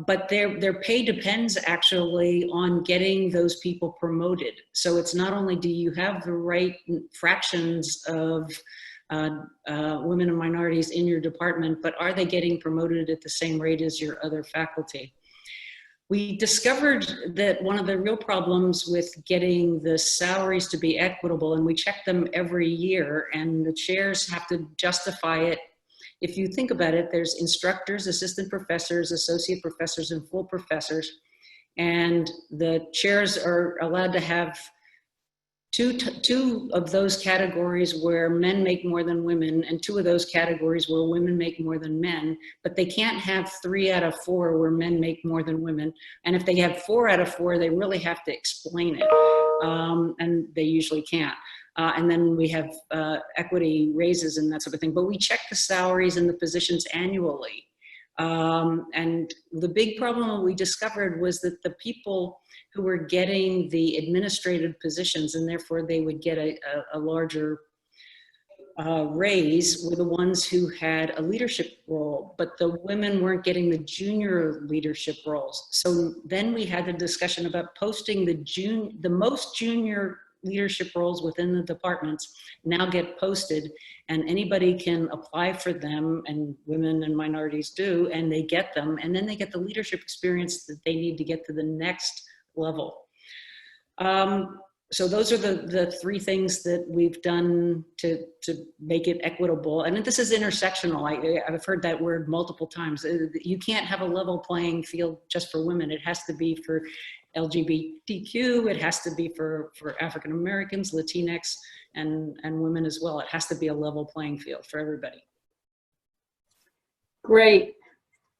But their pay depends actually on getting those people promoted. So it's not only do you have the right fractions of women and minorities in your department, but are they getting promoted at the same rate as your other faculty? We discovered that one of the real problems with getting the salaries to be equitable, and we check them every year, and the chairs have to justify it. If you think about it, there's instructors, assistant professors, associate professors, and full professors. And the chairs are allowed to have two of those categories where men make more than women, and 2 of those categories where women make more than men, but they can't have 3 out of 4 where men make more than women. And if they have 4 out of 4, they really have to explain it. And they usually can't. And then we have equity raises and that sort of thing. But we check the salaries and the positions annually. And the big problem we discovered was that the people who were getting the administrative positions, and therefore they would get a larger raise were the ones who had a leadership role, but the women weren't getting the junior leadership roles. So then we had the discussion about posting the most junior leadership roles within the departments now get posted, and anybody can apply for them, and women and minorities do, and they get them, and then they get the leadership experience that they need to get to the next level. So those are the three things that we've done to make it equitable. And this is intersectional. I've heard that word multiple times. You can't have a level playing field just for women. It has to be for LGBTQ. It has to be for African Americans, Latinx, and women as well. It has to be a level playing field for everybody. Great.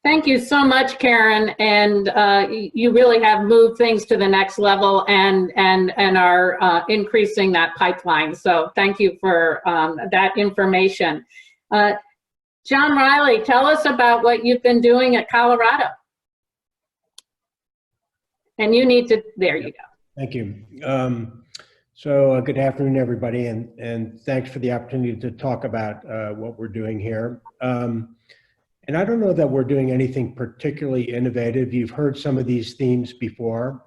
Thank you so much, Karen. And you really have moved things to the next level and are increasing that pipeline. So thank you for that information. John Reilly, tell us about what you've been doing at Colorado. And you need to, there you go. Thank you. So good afternoon, everybody, and thanks for the opportunity to talk about what we're doing here. And I don't know that we're doing anything particularly innovative. You've heard some of these themes before.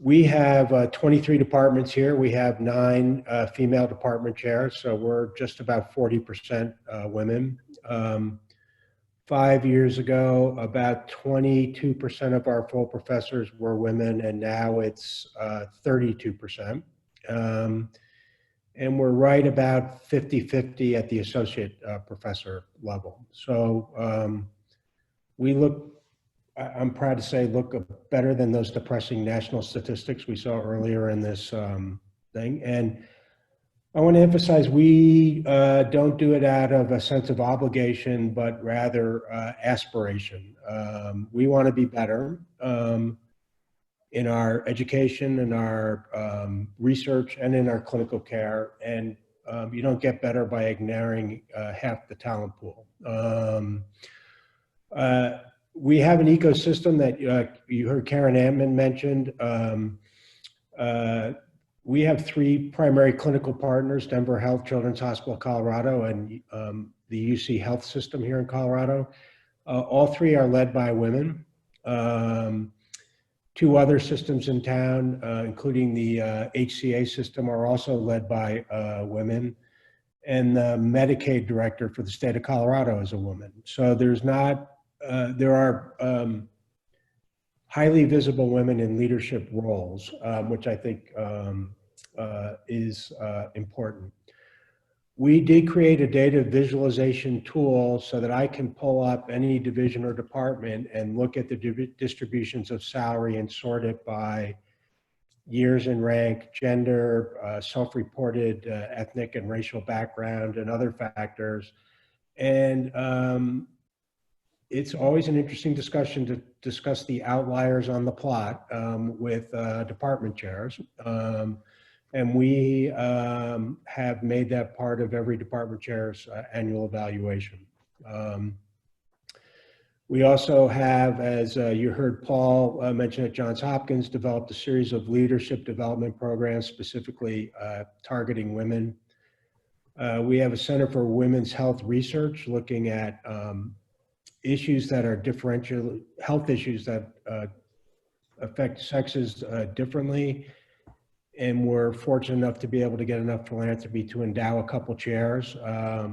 We have 23 departments here. We have 9 female department chairs, so we're just about 40% women. 5 years ago, about 22% of our full professors were women, and now it's 32%. And we're right about 50-50 at the associate professor level. So we look, I'm proud to say, look better than those depressing national statistics we saw earlier in this thing. And I want to emphasize, we don't do it out of a sense of obligation, but rather aspiration. We want to be better in our education, in our research, and in our clinical care. And you don't get better by ignoring half the talent pool. We have an ecosystem that you heard Karen Antman mentioned. We have 3 primary clinical partners: Denver Health, Children's Hospital of Colorado, and the UC Health System here in Colorado. All 3 are led by women. 2 other systems in town, including the HCA system, are also led by women. And the Medicaid director for the state of Colorado is a woman. So there's not, there are highly visible women in leadership roles, which I think is important. We did create a data visualization tool so that I can pull up any division or department and look at the distributions of salary and sort it by years in rank, gender, self-reported ethnic and racial background, and other factors. And it's always an interesting discussion to discuss the outliers on the plot with department chairs. And we have made that part of every department chair's annual evaluation. We also have, as you heard Paul mention at Johns Hopkins, developed a series of leadership development programs specifically targeting women. We have a Center for Women's Health Research looking at issues that are differential, health issues that affect sexes differently. And we're fortunate enough to be able to get enough philanthropy to endow a couple chairs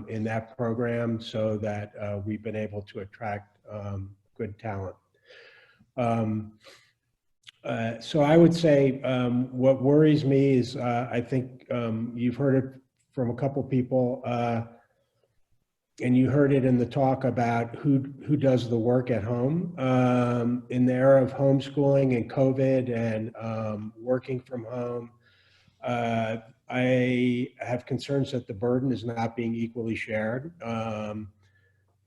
in that program, so that we've been able to attract good talent. So I would say what worries me is, I think you've heard it from a couple people, and you heard it in the talk about who does the work at home. In the era of homeschooling and COVID and working from home, I have concerns that the burden is not being equally shared.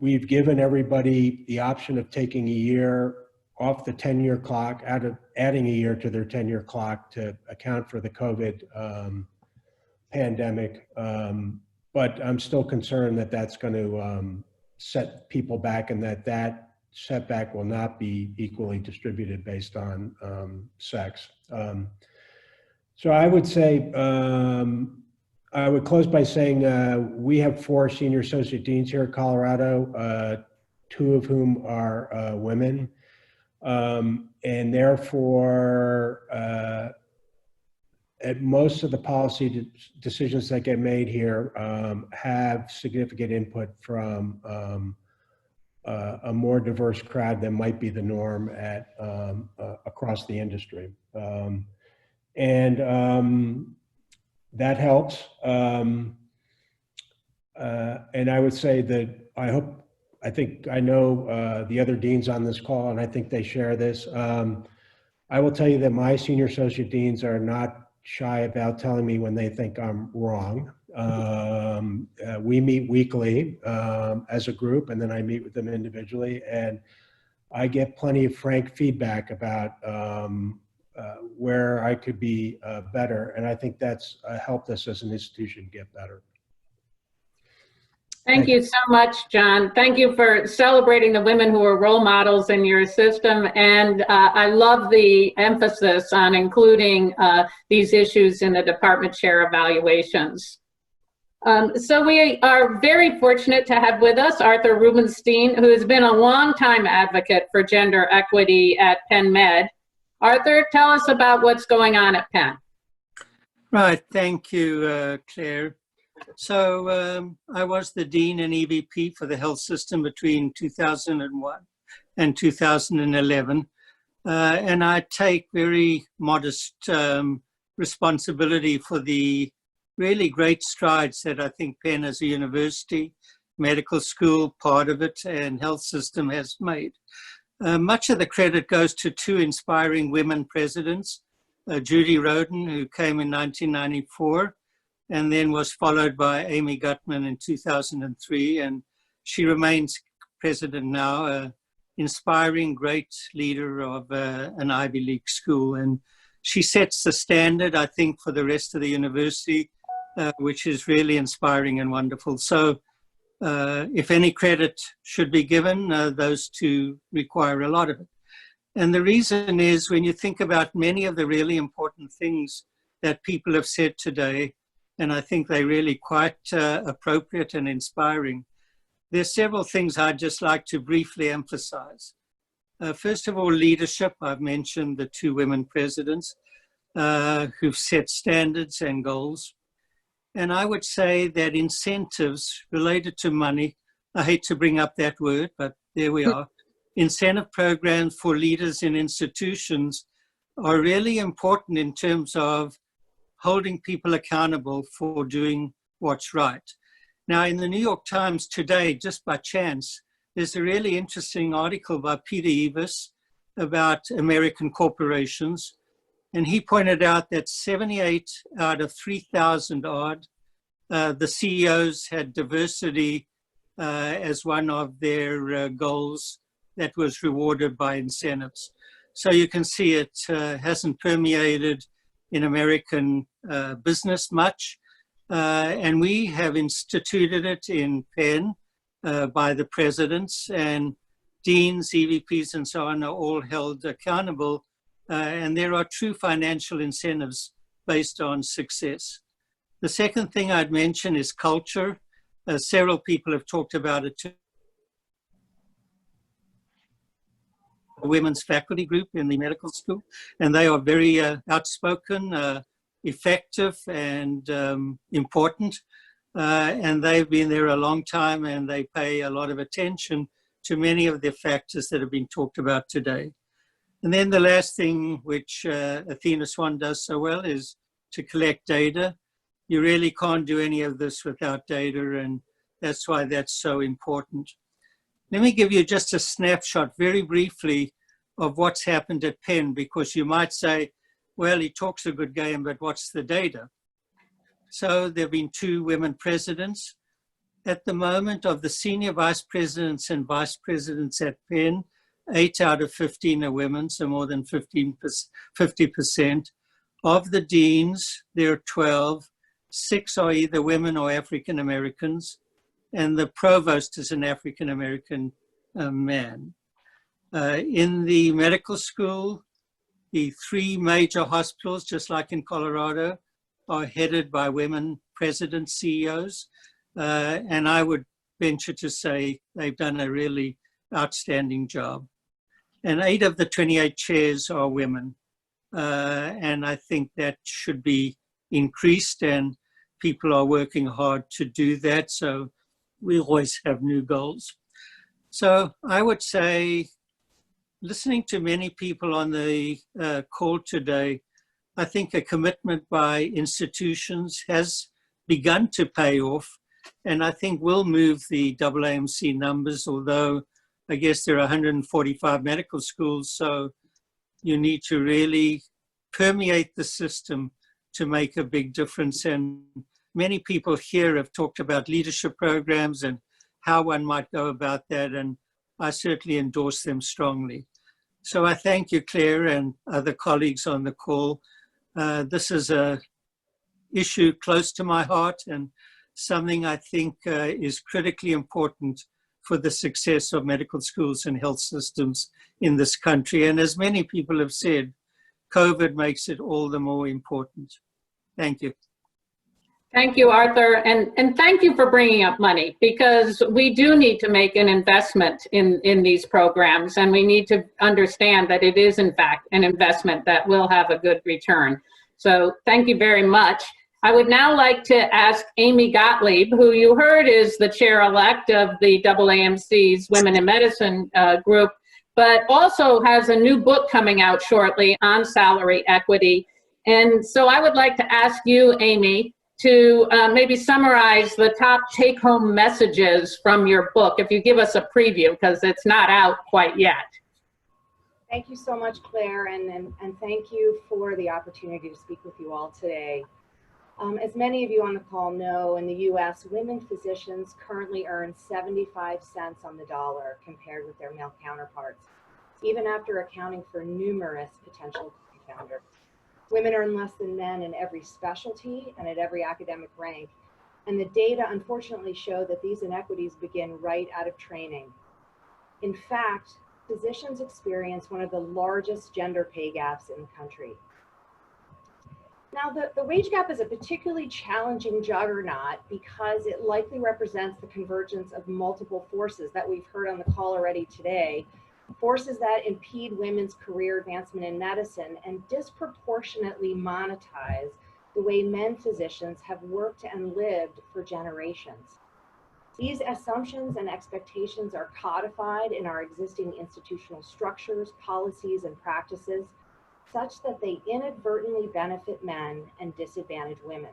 We've given everybody the option of taking a year off the 10-year clock, adding a year to their 10-year clock to account for the COVID pandemic. But I'm still concerned that that's going to set people back, and that setback will not be equally distributed based on sex. So I would say I would close by saying we have 4 senior associate deans here at Colorado, 2 of whom are women. And therefore, at most of the policy decisions that get made here have significant input from a more diverse crowd than might be the norm at across the industry. That helps. And I would say that I think I know the other deans on this call, and I think they share this. I will tell you that my senior associate deans are not shy about telling me when they think I'm wrong. We meet weekly as a group, and then I meet with them individually, and I get plenty of frank feedback about where I could be better, and I think that's helped us as an institution get better. Thank you so much, John. Thank you for celebrating the women who are role models in your system. And I love the emphasis on including these issues in the department chair evaluations. So we are very fortunate to have with us Arthur Rubenstein, who has been a longtime advocate for gender equity at Penn Med. Arthur, tell us about what's going on at Penn. Right, thank you, Claire. So I was the Dean and EVP for the health system between 2001 and 2011. And I take very modest responsibility for the really great strides that I think Penn as a university, medical school, part of it, and health system has made. Much of the credit goes to 2 inspiring women presidents, Judy Roden, who came in 1994, and then was followed by Amy Gutman in 2003, and she remains president now, inspiring great leader of an Ivy League school. And she sets the standard, I think, for the rest of the university, which is really inspiring and wonderful. So if any credit should be given, those 2 require a lot of it. And the reason is when you think about many of the really important things that people have said today, and I think they're really quite appropriate and inspiring. There's several things I'd just like to briefly emphasize. First of all, leadership. I've mentioned the 2 women presidents who've set standards and goals. And I would say that incentives related to money, I hate to bring up that word, but there we are. Incentive programs for leaders in institutions are really important in terms of holding people accountable for doing what's right. Now, in the New York Times today, just by chance, there's a really interesting article by Peter Evis about American corporations. And he pointed out that 78 out of 3,000 odd, the CEOs had diversity as one of their goals that was rewarded by incentives. So you can see it hasn't permeated in American business much. And we have instituted it in Penn by the presidents, and deans, EVPs, and so on are all held accountable. And there are true financial incentives based on success. The second thing I'd mention is culture. Several people have talked about it too. A women's faculty group in the medical school, and they are very outspoken, effective, and important. And they've been there a long time, and they pay a lot of attention to many of the factors that have been talked about today. And then the last thing, which Athena Swan does so well, is to collect data. You really can't do any of this without data, and that's why that's so important. Let me give you just a snapshot very briefly of what's happened at Penn, because you might say, well, he talks a good game, but what's the data? So there have been 2 women presidents. At the moment, of the senior vice presidents and vice presidents at Penn, 8 out of 15 are women, so more than 50%. Of the deans, there are 12. 6 are either women or African Americans, and the provost is an African American man. In the medical school, the 3 major hospitals, just like in Colorado, are headed by women presidents, CEOs, and I would venture to say they've done a really outstanding job. And 8 of the 28 chairs are women. And I think that should be increased, and people are working hard to do that. So we always have new goals. So I would say, listening to many people on the call today, I think a commitment by institutions has begun to pay off, and I think will move the AAMC numbers, although I guess there are 145 medical schools, so you need to really permeate the system to make a big difference. And many people here have talked about leadership programs and how one might go about that, and I certainly endorse them strongly. So I thank you, Claire, and other colleagues on the call. This is an issue close to my heart and something I think is critically important for the success of medical schools and health systems in this country. And as many people have said, COVID makes it all the more important. Thank you. Thank you, Arthur, and thank you for bringing up money, because we do need to make an investment in these programs, and we need to understand that it is in fact an investment that will have a good return. So thank you very much. I would now like to ask Amy Gottlieb, who you heard is the chair-elect of the AAMC's Women in Medicine group, but also has a new book coming out shortly on salary equity. And so I would like to ask you, Amy, to maybe summarize the top take-home messages from your book, if you give us a preview, because it's not out quite yet. Thank you so much, Claire, and thank you for the opportunity to speak with you all today. As many of you on the call know, in the US, women physicians currently earn 75 cents on the dollar compared with their male counterparts, even after accounting for numerous potential confounders. Women earn less than men in every specialty and at every academic rank. And the data unfortunately show that these inequities begin right out of training. In fact, physicians experience one of the largest gender pay gaps in the country. Now, the wage gap is a particularly challenging juggernaut because it likely represents the convergence of multiple forces that we've heard on the call already today. Forces that impede women's career advancement in medicine and disproportionately monetize the way men physicians have worked and lived for generations. These assumptions and expectations are codified in our existing institutional structures, policies, and practices, such that they inadvertently benefit men and disadvantage women.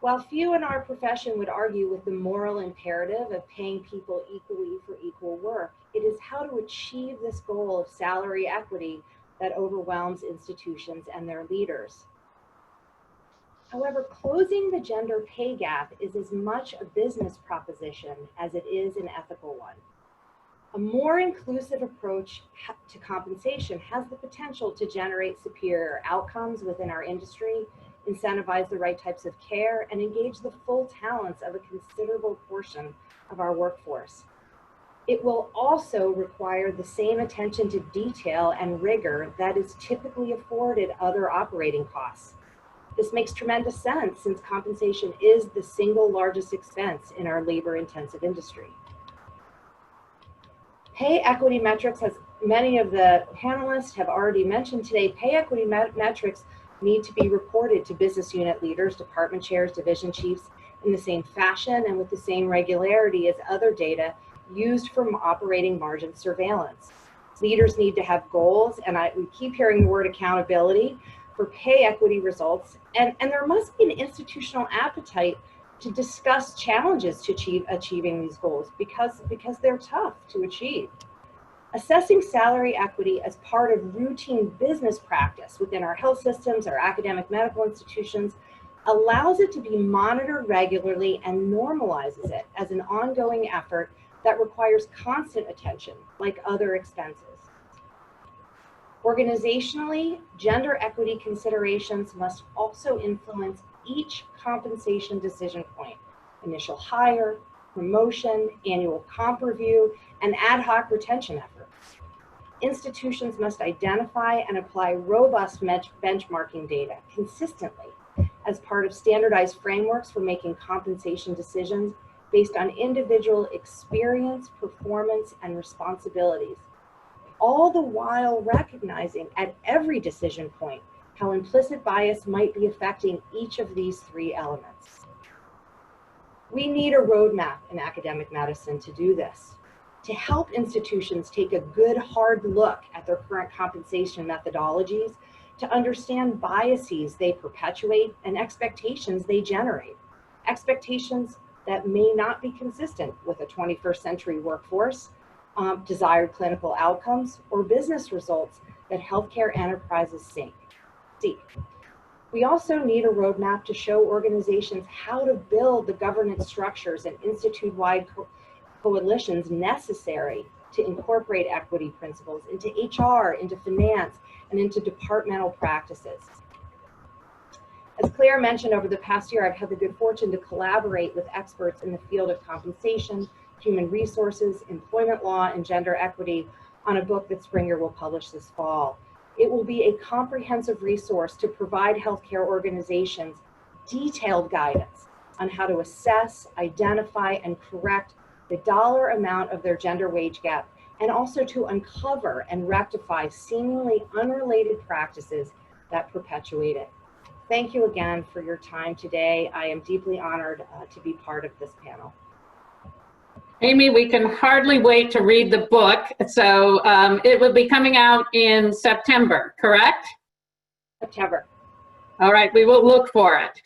While few in our profession would argue with the moral imperative of paying people equally for equal work, it is how to achieve this goal of salary equity that overwhelms institutions and their leaders. However, closing the gender pay gap is as much a business proposition as it is an ethical one. A more inclusive approach to compensation has the potential to generate superior outcomes within our industry, incentivize the right types of care, and engage the full talents of a considerable portion of our workforce. It will also require the same attention to detail and rigor that is typically afforded other operating costs. This makes tremendous sense since compensation is the single largest expense in our labor-intensive industry. Pay equity metrics, as many of the panelists have already mentioned today, pay equity metrics need to be reported to business unit leaders, department chairs, division chiefs in the same fashion and with the same regularity as other data used for operating margin surveillance. Leaders need to have goals, and we keep hearing the word accountability for pay equity results, and there must be an institutional appetite to discuss challenges to achieving these goals because they're tough to achieve. Assessing salary equity as part of routine business practice within our health systems, our academic medical institutions, allows it to be monitored regularly and normalizes it as an ongoing effort that requires constant attention, like other expenses. Organizationally, gender equity considerations must also influence each compensation decision point: initial hire, promotion, annual comp review, and ad hoc retention efforts. Institutions must identify and apply robust benchmarking data consistently as part of standardized frameworks for making compensation decisions based on individual experience, performance, and responsibilities, all the while recognizing at every decision point how implicit bias might be affecting each of these three elements. We need a roadmap in academic medicine to do this, to help institutions take a good hard look at their current compensation methodologies, to understand biases they perpetuate and expectations they generate, expectations that may not be consistent with a 21st century workforce, desired clinical outcomes, or business results that healthcare enterprises seek. We also need a roadmap to show organizations how to build the governance structures and institute-wide coalitions necessary to incorporate equity principles into HR, into finance, and into departmental practices. As Claire mentioned, over the past year, I've had the good fortune to collaborate with experts in the field of compensation, human resources, employment law, and gender equity on a book that Springer will publish this fall. It will be a comprehensive resource to provide healthcare organizations detailed guidance on how to assess, identify, and correct the dollar amount of their gender wage gap, and also to uncover and rectify seemingly unrelated practices that perpetuate it. Thank you again for your time today. I am deeply honored to be part of this panel. Amy, we can hardly wait to read the book. So it will be coming out in September, correct? September. All right, we will look for it.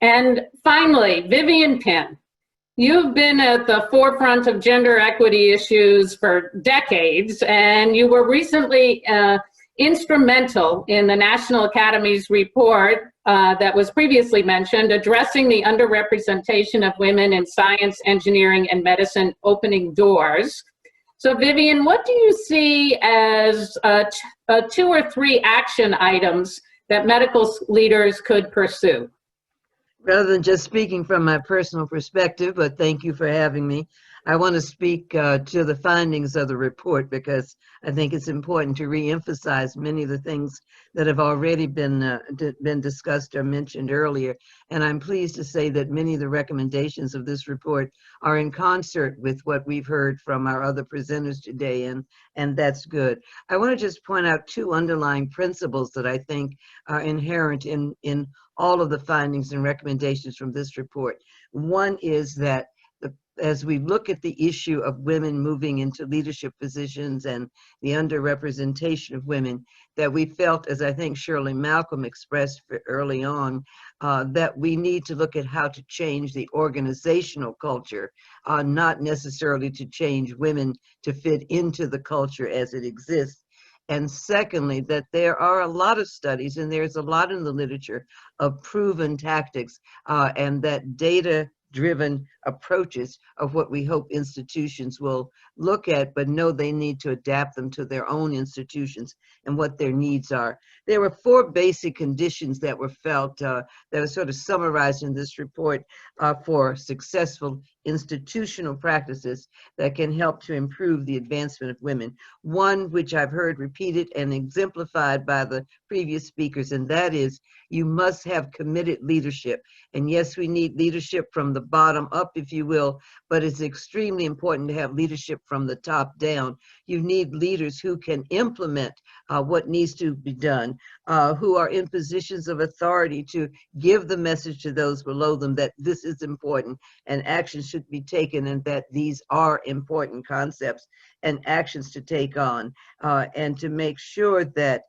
And finally, Vivian Pinn. You've been at the forefront of gender equity issues for decades, and you were recently instrumental in the National Academy's report that was previously mentioned, addressing the underrepresentation of women in science, engineering, and medicine, opening doors. So Vivian, what do you see as 2 or 3 action items that medical leaders could pursue? Rather than just speaking from my personal perspective, but thank you for having me, I want to speak to the findings of the report, because I think it's important to re-emphasize many of the things that have already been discussed or mentioned earlier. And I'm pleased to say that many of the recommendations of this report are in concert with what we've heard from our other presenters today, and that's good. I want to just point out 2 underlying principles that I think are inherent in all of the findings and recommendations from this report. One is that as we look at the issue of women moving into leadership positions and the underrepresentation of women, that we felt, as I think Shirley Malcom expressed early on, that we need to look at how to change the organizational culture, not necessarily to change women to fit into the culture as it exists. And secondly, that there are a lot of studies, and there's a lot in the literature, of proven tactics and that data-driven approaches of what we hope institutions will look at, but know they need to adapt them to their own institutions and what their needs are. There were 4 basic conditions that were felt, that are sort of summarized in this report for successful institutional practices that can help to improve the advancement of women. One, which I've heard repeated and exemplified by the previous speakers, and that is you must have committed leadership. And yes, we need leadership from the bottom up, if you will, but it's extremely important to have leadership from the top down. You need leaders who can implement what needs to be done, who are in positions of authority to give the message to those below them that this is important and action should be taken, and that these are important concepts and actions to take on, and to make sure that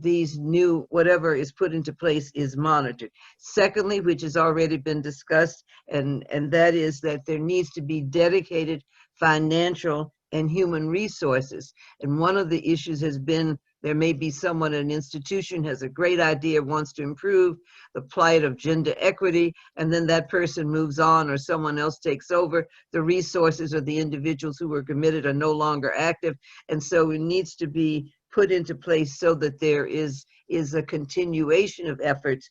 these new, whatever is put into place, is monitored. Secondly, which has already been discussed, and that is that there needs to be dedicated financial and human resources. And one of the issues has been there may be someone at an institution has a great idea, wants to improve the plight of gender equity, and then that person moves on or someone else takes over. The resources of the individuals who were committed are no longer active. And so it needs to be put into place so that there is a continuation of efforts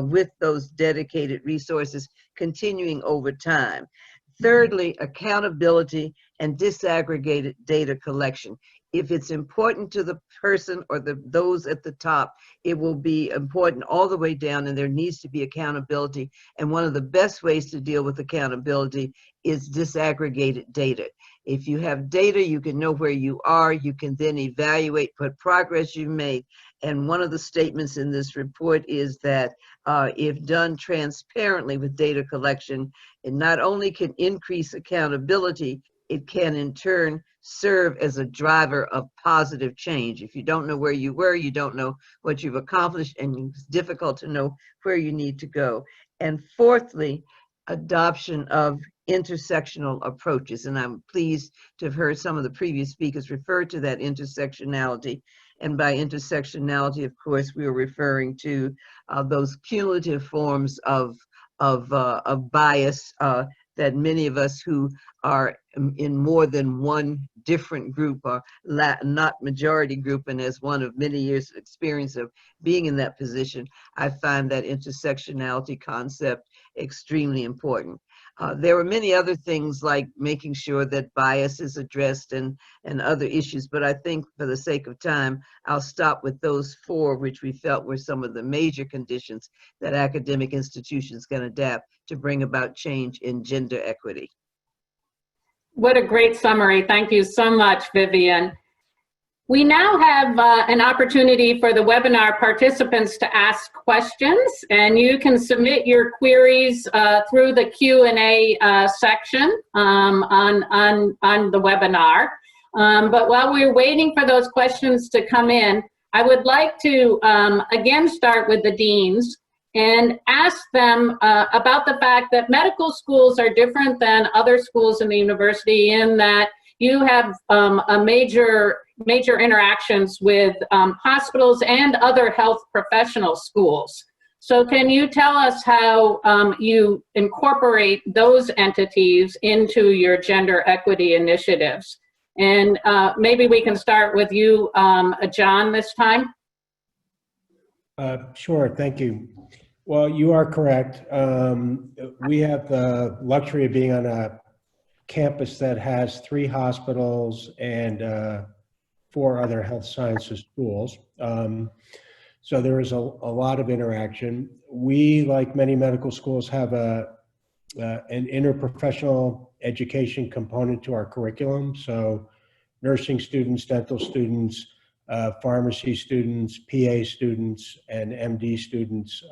with those dedicated resources continuing over time. Thirdly, accountability and disaggregated data collection. if it's important to the person or those at the top, it will be important all the way down, and there needs to be accountability. And one of the best ways to deal with accountability is disaggregated data. If you have data, you can know where you are. You can then evaluate what progress you've made. And one of the statements in this report is that if done transparently with data collection, it not only can increase accountability, it can in turn serve as a driver of positive change. If you don't know where you were, you don't know what you've accomplished, and it's difficult to know where you need to go. And fourthly, adoption of intersectional approaches. And I'm pleased to have heard some of the previous speakers refer to that intersectionality. And by intersectionality, of course, we are referring to those cumulative forms of bias that many of us who are in more than one different group are not majority group, and as one of many years of experience of being in that position, I find that intersectionality concept extremely important. There were many other things like making sure that bias is addressed and other issues, but I think for the sake of time, I'll stop with those four, which we felt were some of the major conditions that academic institutions can adapt to bring about change in gender equity. What a great summary. Thank you so much, Vivian. We now have an opportunity for the webinar participants to ask questions, and you can submit your queries through the Q&A section on the webinar. But while we're waiting for those questions to come in, I would like to again start with the deans and ask them about the fact that medical schools are different than other schools in the university in that you have major interactions with hospitals and other health professional schools. So can you tell us how you incorporate those entities into your gender equity initiatives? And maybe we can start with you, John, this time. Sure, thank you. Well, you are correct. We have the luxury of being on a campus that has 3 hospitals and 4 other health sciences schools. So there is a lot of interaction. We, like many medical schools, have an interprofessional education component to our curriculum. So nursing students, dental students, pharmacy students, PA students, and MD students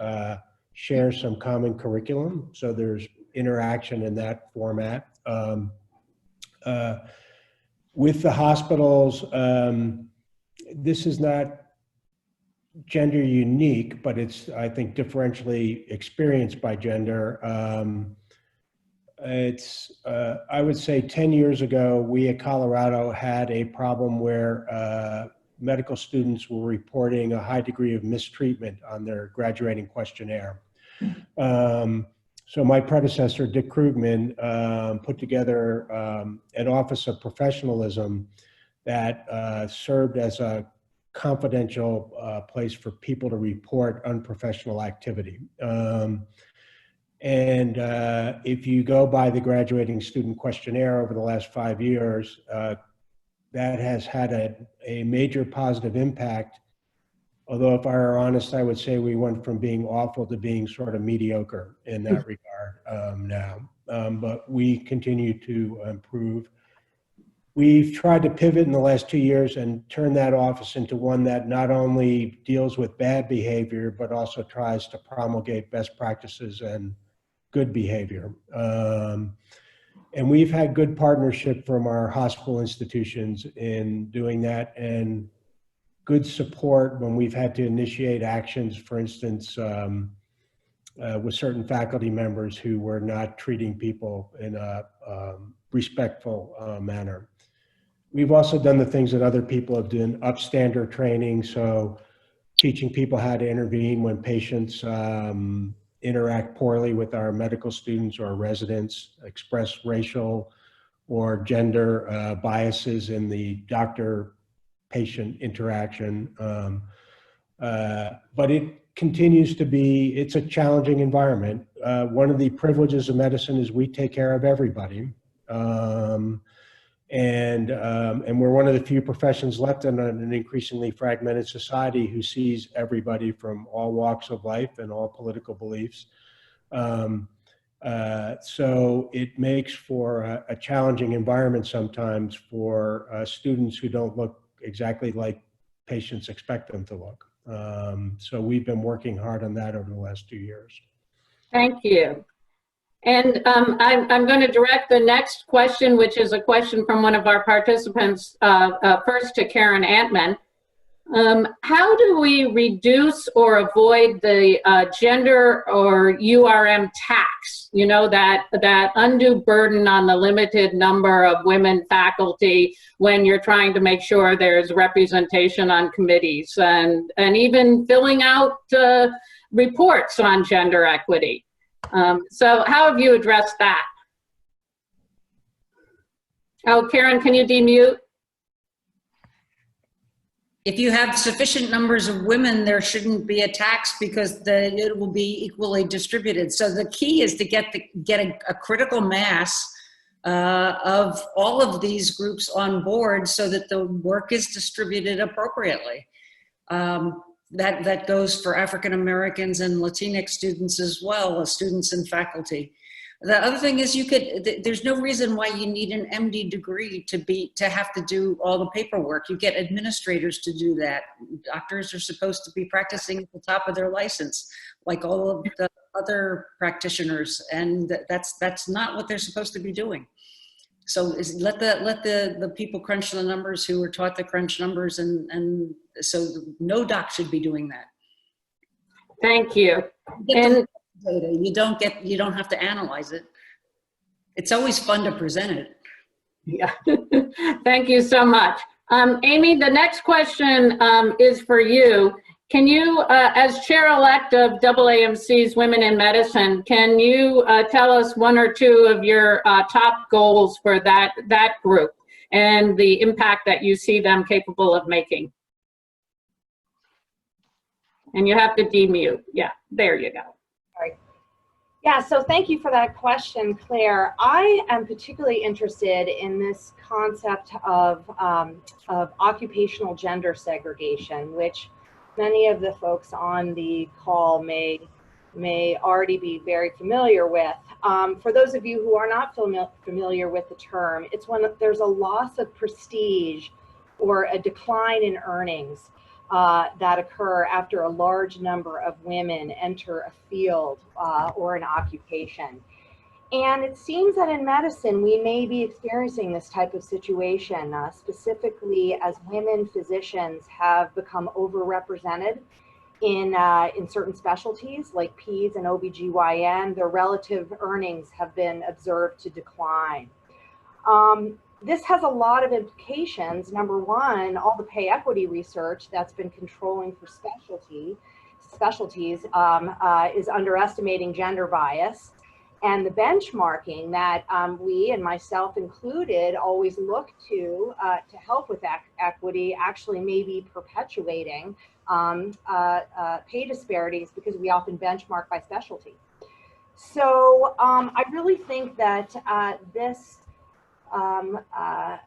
share some common curriculum. So there's interaction in that format. With the hospitals, this is not gender unique, but it's, I think, differentially experienced by gender. I would say 10 years ago, we at Colorado had a problem where medical students were reporting a high degree of mistreatment on their graduating questionnaire. So my predecessor, Dick Krugman, put together an Office of Professionalism that served as a confidential place for people to report unprofessional activity. And if you go by the graduating student questionnaire over the last 5 years, that has had a major positive impact. Although if I were honest, I would say we went from being awful to being sort of mediocre in that regard now. But we continue to improve. We've tried to pivot in the last 2 years and turn that office into one that not only deals with bad behavior, but also tries to promulgate best practices and good behavior. And we've had good partnership from our hospital institutions in doing that, and good support when we've had to initiate actions, for instance, with certain faculty members who were not treating people in a respectful manner. We've also done the things that other people have done, upstander training, so teaching people how to intervene when patients interact poorly with our medical students or residents, express racial or gender biases in the doctor-patient interaction. But it continues to be, it's a challenging environment. One of the privileges of medicine is we take care of everybody. And we're one of the few professions left in an increasingly fragmented society who sees everybody from all walks of life and all political beliefs. So it makes for a challenging environment sometimes for students who don't look exactly like patients expect them to look. So we've been working hard on that over the last 2 years. Thank you. And I'm going to direct the next question, which is a question from one of our participants, first to Karen Antman. How do we reduce or avoid the gender or URM tax? You know, that undue burden on the limited number of women faculty when you're trying to make sure there's representation on committees and even filling out reports on gender equity. So how have you addressed that? Oh, Karen, can you demute? If you have sufficient numbers of women, there shouldn't be a tax because it will be equally distributed. So the key is to get a critical mass of all of these groups on board so that the work is distributed appropriately. That goes for African Americans and Latinx students as well as students and faculty. The other thing is there's no reason why you need an MD degree to have to do all the paperwork. You get administrators to do that. Doctors are supposed to be practicing at the top of their license, like all of the other practitioners, and that's not what they're supposed to be doing. So let the people crunch the numbers who were taught to crunch numbers, and so no doc should be doing that. Thank you. And data. You don't have to analyze it. It's always fun to present it. Yeah. Thank you so much. Amy, the next question is for you. Can you, as chair-elect of AAMC's Women in Medicine, can you tell us one or two of your top goals for that group and the impact that you see them capable of making? And you have to demute. Yeah, there you go. Yeah, so thank you for that question, Claire. I am particularly interested in this concept of occupational gender segregation, which many of the folks on the call may already be very familiar with. For those of you who are not familiar with the term, it's when there's a loss of prestige or a decline in earnings that occur after a large number of women enter a field or an occupation. And it seems that in medicine, we may be experiencing this type of situation, specifically as women physicians have become overrepresented in certain specialties like peds and OBGYN. Their relative earnings have been observed to decline. This has a lot of implications. Number one, all the pay equity research that's been controlling for specialties is underestimating gender bias. And the benchmarking that we, and myself included, always look to help with equity actually may be perpetuating pay disparities because we often benchmark by specialty. So I really think that this a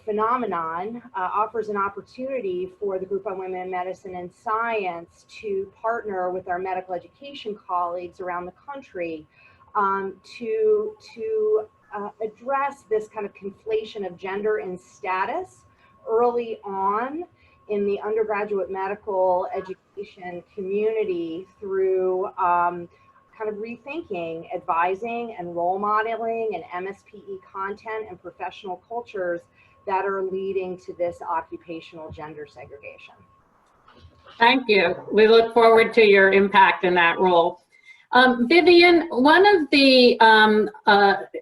phenomenon offers an opportunity for the Group on Women in Medicine and Science to partner with our medical education colleagues around the country to address this kind of conflation of gender and status early on in the undergraduate medical education community through kind of rethinking, advising, and role modeling and MSPE content and professional cultures that are leading to this occupational gender segregation. Thank you. We look forward to your impact in that role. Vivian, one of the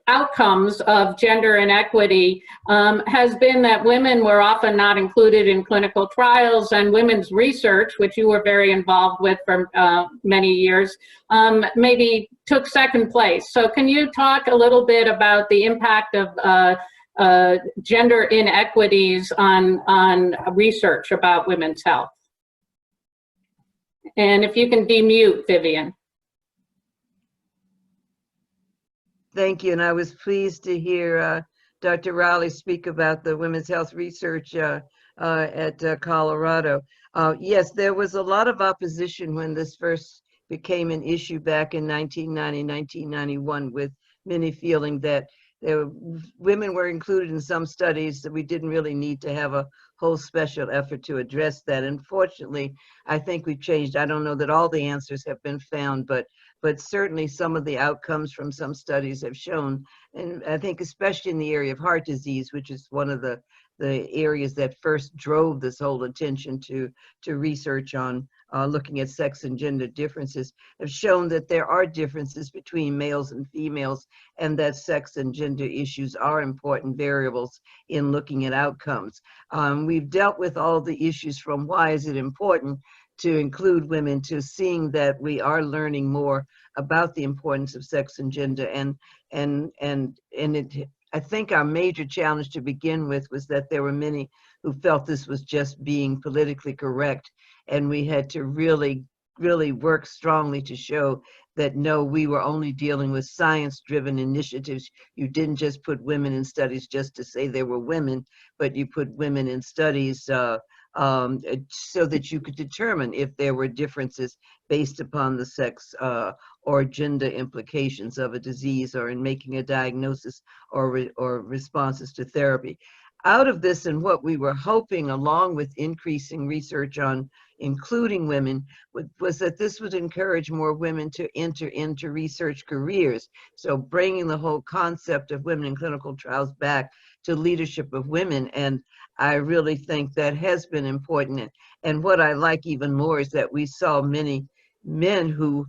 outcomes of gender inequity has been that women were often not included in clinical trials, and women's research, which you were very involved with for many years, maybe took second place. So can you talk a little bit about the impact of gender inequities on research about women's health? And if you can demute, Vivian. Thank you, and I was pleased to hear Dr. Reilly speak about the women's health research at Colorado. Yes, there was a lot of opposition when this first became an issue back in 1990, 1991, with many feeling that women were included in some studies, that we didn't really need to have a whole special effort to address that. Unfortunately, I think we've changed. I don't know that all the answers have been found, but certainly some of the outcomes from some studies have shown, and I think especially in the area of heart disease, which is one of the areas that first drove this whole attention to research on looking at sex and gender differences, have shown that there are differences between males and females, and that sex and gender issues are important variables in looking at outcomes. We've dealt with all the issues from why is it important to include women, to seeing that we are learning more about the importance of sex and gender, I think our major challenge to begin with was that there were many who felt this was just being politically correct, and we had to really work strongly to show that no, we were only dealing with science-driven initiatives. You didn't just put women in studies just to say there were women, but you put women in studies so that you could determine if there were differences based upon the sex or gender implications of a disease, or in making a diagnosis or responses to therapy. Out of this, and what we were hoping, along with increasing research on including women, was that this would encourage more women to enter into research careers. So bringing the whole concept of women in clinical trials back to leadership of women. And I really think that has been important. And what I like even more is that we saw many men who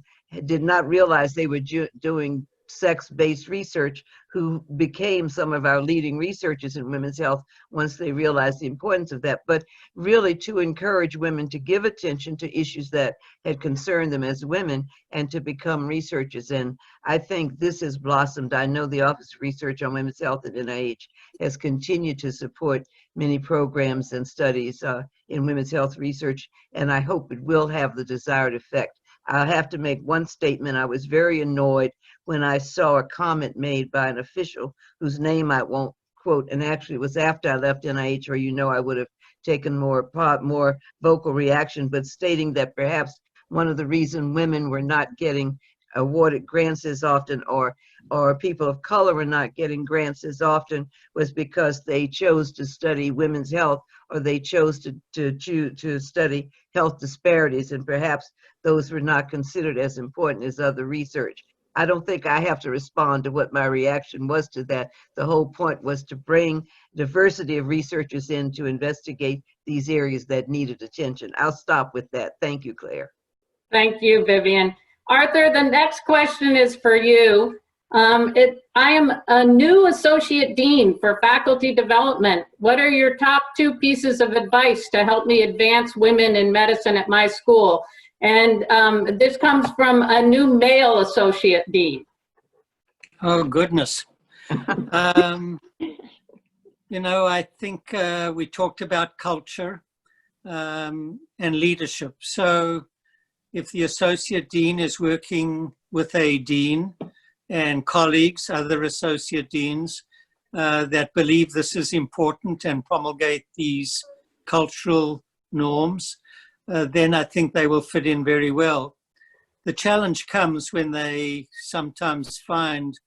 did not realize they were doing sex-based research, who became some of our leading researchers in women's health once they realized the importance of that. But really to encourage women to give attention to issues that had concerned them as women and to become researchers. And I think this has blossomed. I know the Office of Research on Women's Health at NIH has continued to support many programs and studies in women's health research, and I hope it will have the desired effect. I'll have to make one statement. I was very annoyed when I saw a comment made by an official whose name I won't quote, and actually it was after I left NIH, or I would have taken more vocal reaction, but stating that perhaps one of the reasons women were not getting awarded grants as often, or people of color were not getting grants as often, was because they chose to study women's health, or they chose to study health disparities, and perhaps those were not considered as important as other research. I don't think I have to respond to what my reaction was to that. The whole point was to bring diversity of researchers in to investigate these areas that needed attention. I'll stop with that. Thank you, Claire. Thank you, Vivian. Arthur, the next question is for you. I am a new Associate Dean for Faculty Development. What are your top 2 pieces of advice to help me advance women in medicine at my school? And this comes from a new male Associate Dean. Oh, goodness. I think we talked about culture and leadership. So if the Associate Dean is working with a dean and colleagues, other Associate Deans that believe this is important and promulgate these cultural norms, then I think they will fit in very well. The challenge comes when they sometimes find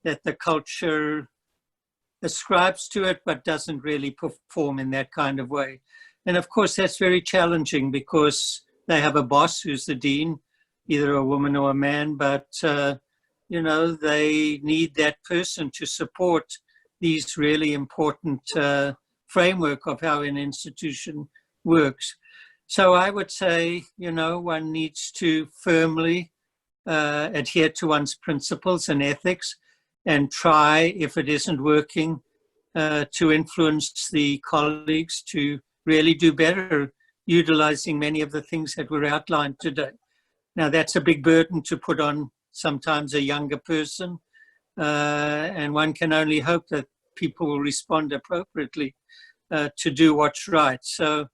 that the culture ascribes to it but doesn't really perform in that kind of way. And of course that's very challenging because they have a boss who's the dean, either a woman or a man, but they need that person to support these really important framework of how an institution works. So I would say, one needs to firmly adhere to one's principles and ethics and try, if it isn't working, to influence the colleagues to really do better, utilizing many of the things that were outlined today. Now, that's a big burden to put on sometimes a younger person, and one can only hope that people will respond appropriately to do what's right. So,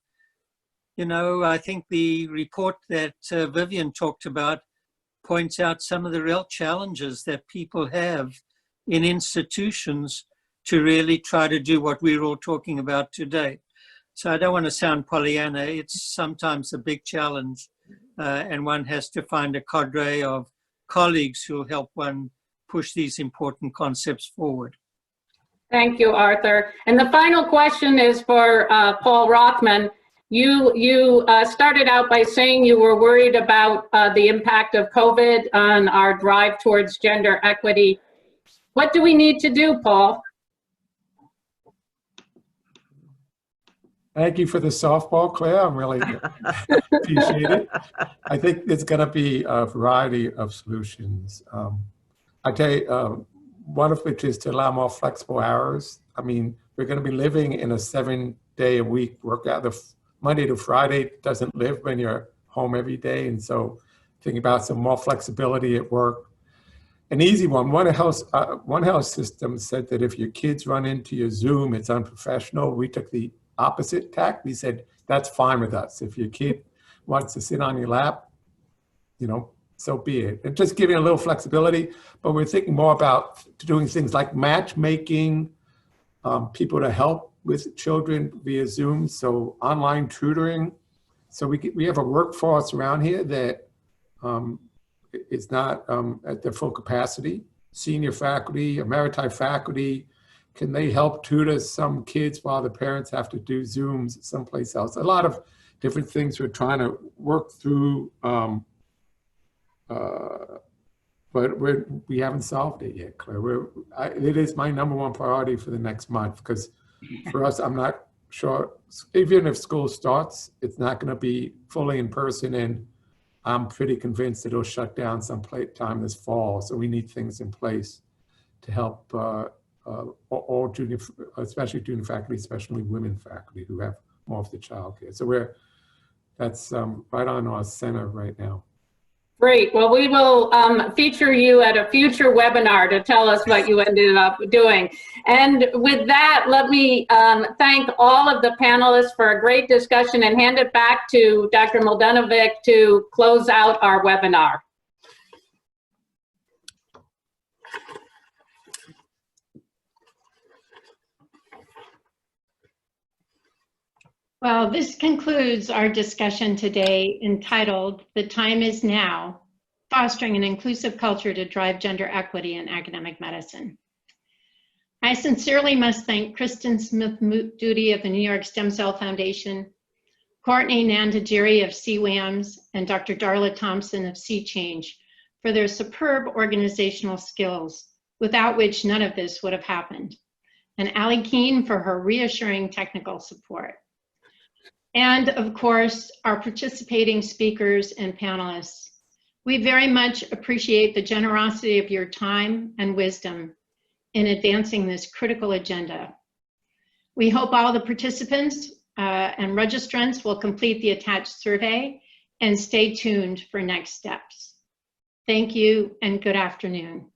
I think the report that Vivian talked about points out some of the real challenges that people have in institutions to really try to do what we're all talking about today. So I don't want to sound Pollyanna. It's sometimes a big challenge, and one has to find a cadre of colleagues who will help one push these important concepts forward. Thank you, Arthur. And the final question is for Paul Rothman. You started out by saying you were worried about the impact of COVID on our drive towards gender equity. What do we need to do, Paul? Thank you for the softball, Claire. I'm really appreciate it. I think there's going to be a variety of solutions. I tell you, one of which is to allow more flexible hours. I mean, we're going to be living in a 7-day-a-week workout. The Monday to Friday doesn't live when you're home every day. And so thinking about some more flexibility at work. An easy one, one health system said that if your kids run into your Zoom, it's unprofessional. We took the opposite tack. We said, that's fine with us. If your kid wants to sit on your lap, you know, so be it. And just giving a little flexibility, but we're thinking more about doing things like matchmaking, people to help with children via Zoom, so online tutoring. So we have a workforce around here that is not at their full capacity. Senior faculty, emeriti faculty, can they help tutor some kids while the parents have to do Zooms someplace else? A lot of different things we're trying to work through, but we haven't solved it yet, Claire. It is my #1 priority for the next month, because for us, I'm not sure, even if school starts, it's not going to be fully in person, and I'm pretty convinced it'll shut down sometime this fall. So we need things in place to help all junior, especially junior faculty, especially women faculty who have more of the childcare. So that's right on our center right now. Great. Well, we will feature you at a future webinar to tell us what you ended up doing. And with that, let me thank all of the panelists for a great discussion and hand it back to Dr. Mladenovic to close out our webinar. Well, this concludes our discussion today entitled "The Time is Now, Fostering an Inclusive Culture to Drive Gender Equity in Academic Medicine." I sincerely must thank Kristen Smith-Duty of the New York Stem Cell Foundation, Courtney Nandajiri of CWAMS, and Dr. Darla Thompson of C-Change for their superb organizational skills, without which none of this would have happened, and Allie Keene for her reassuring technical support. And of course, our participating speakers and panelists. We very much appreciate the generosity of your time and wisdom in advancing this critical agenda. We hope all the participants and registrants will complete the attached survey and stay tuned for next steps. Thank you and good afternoon.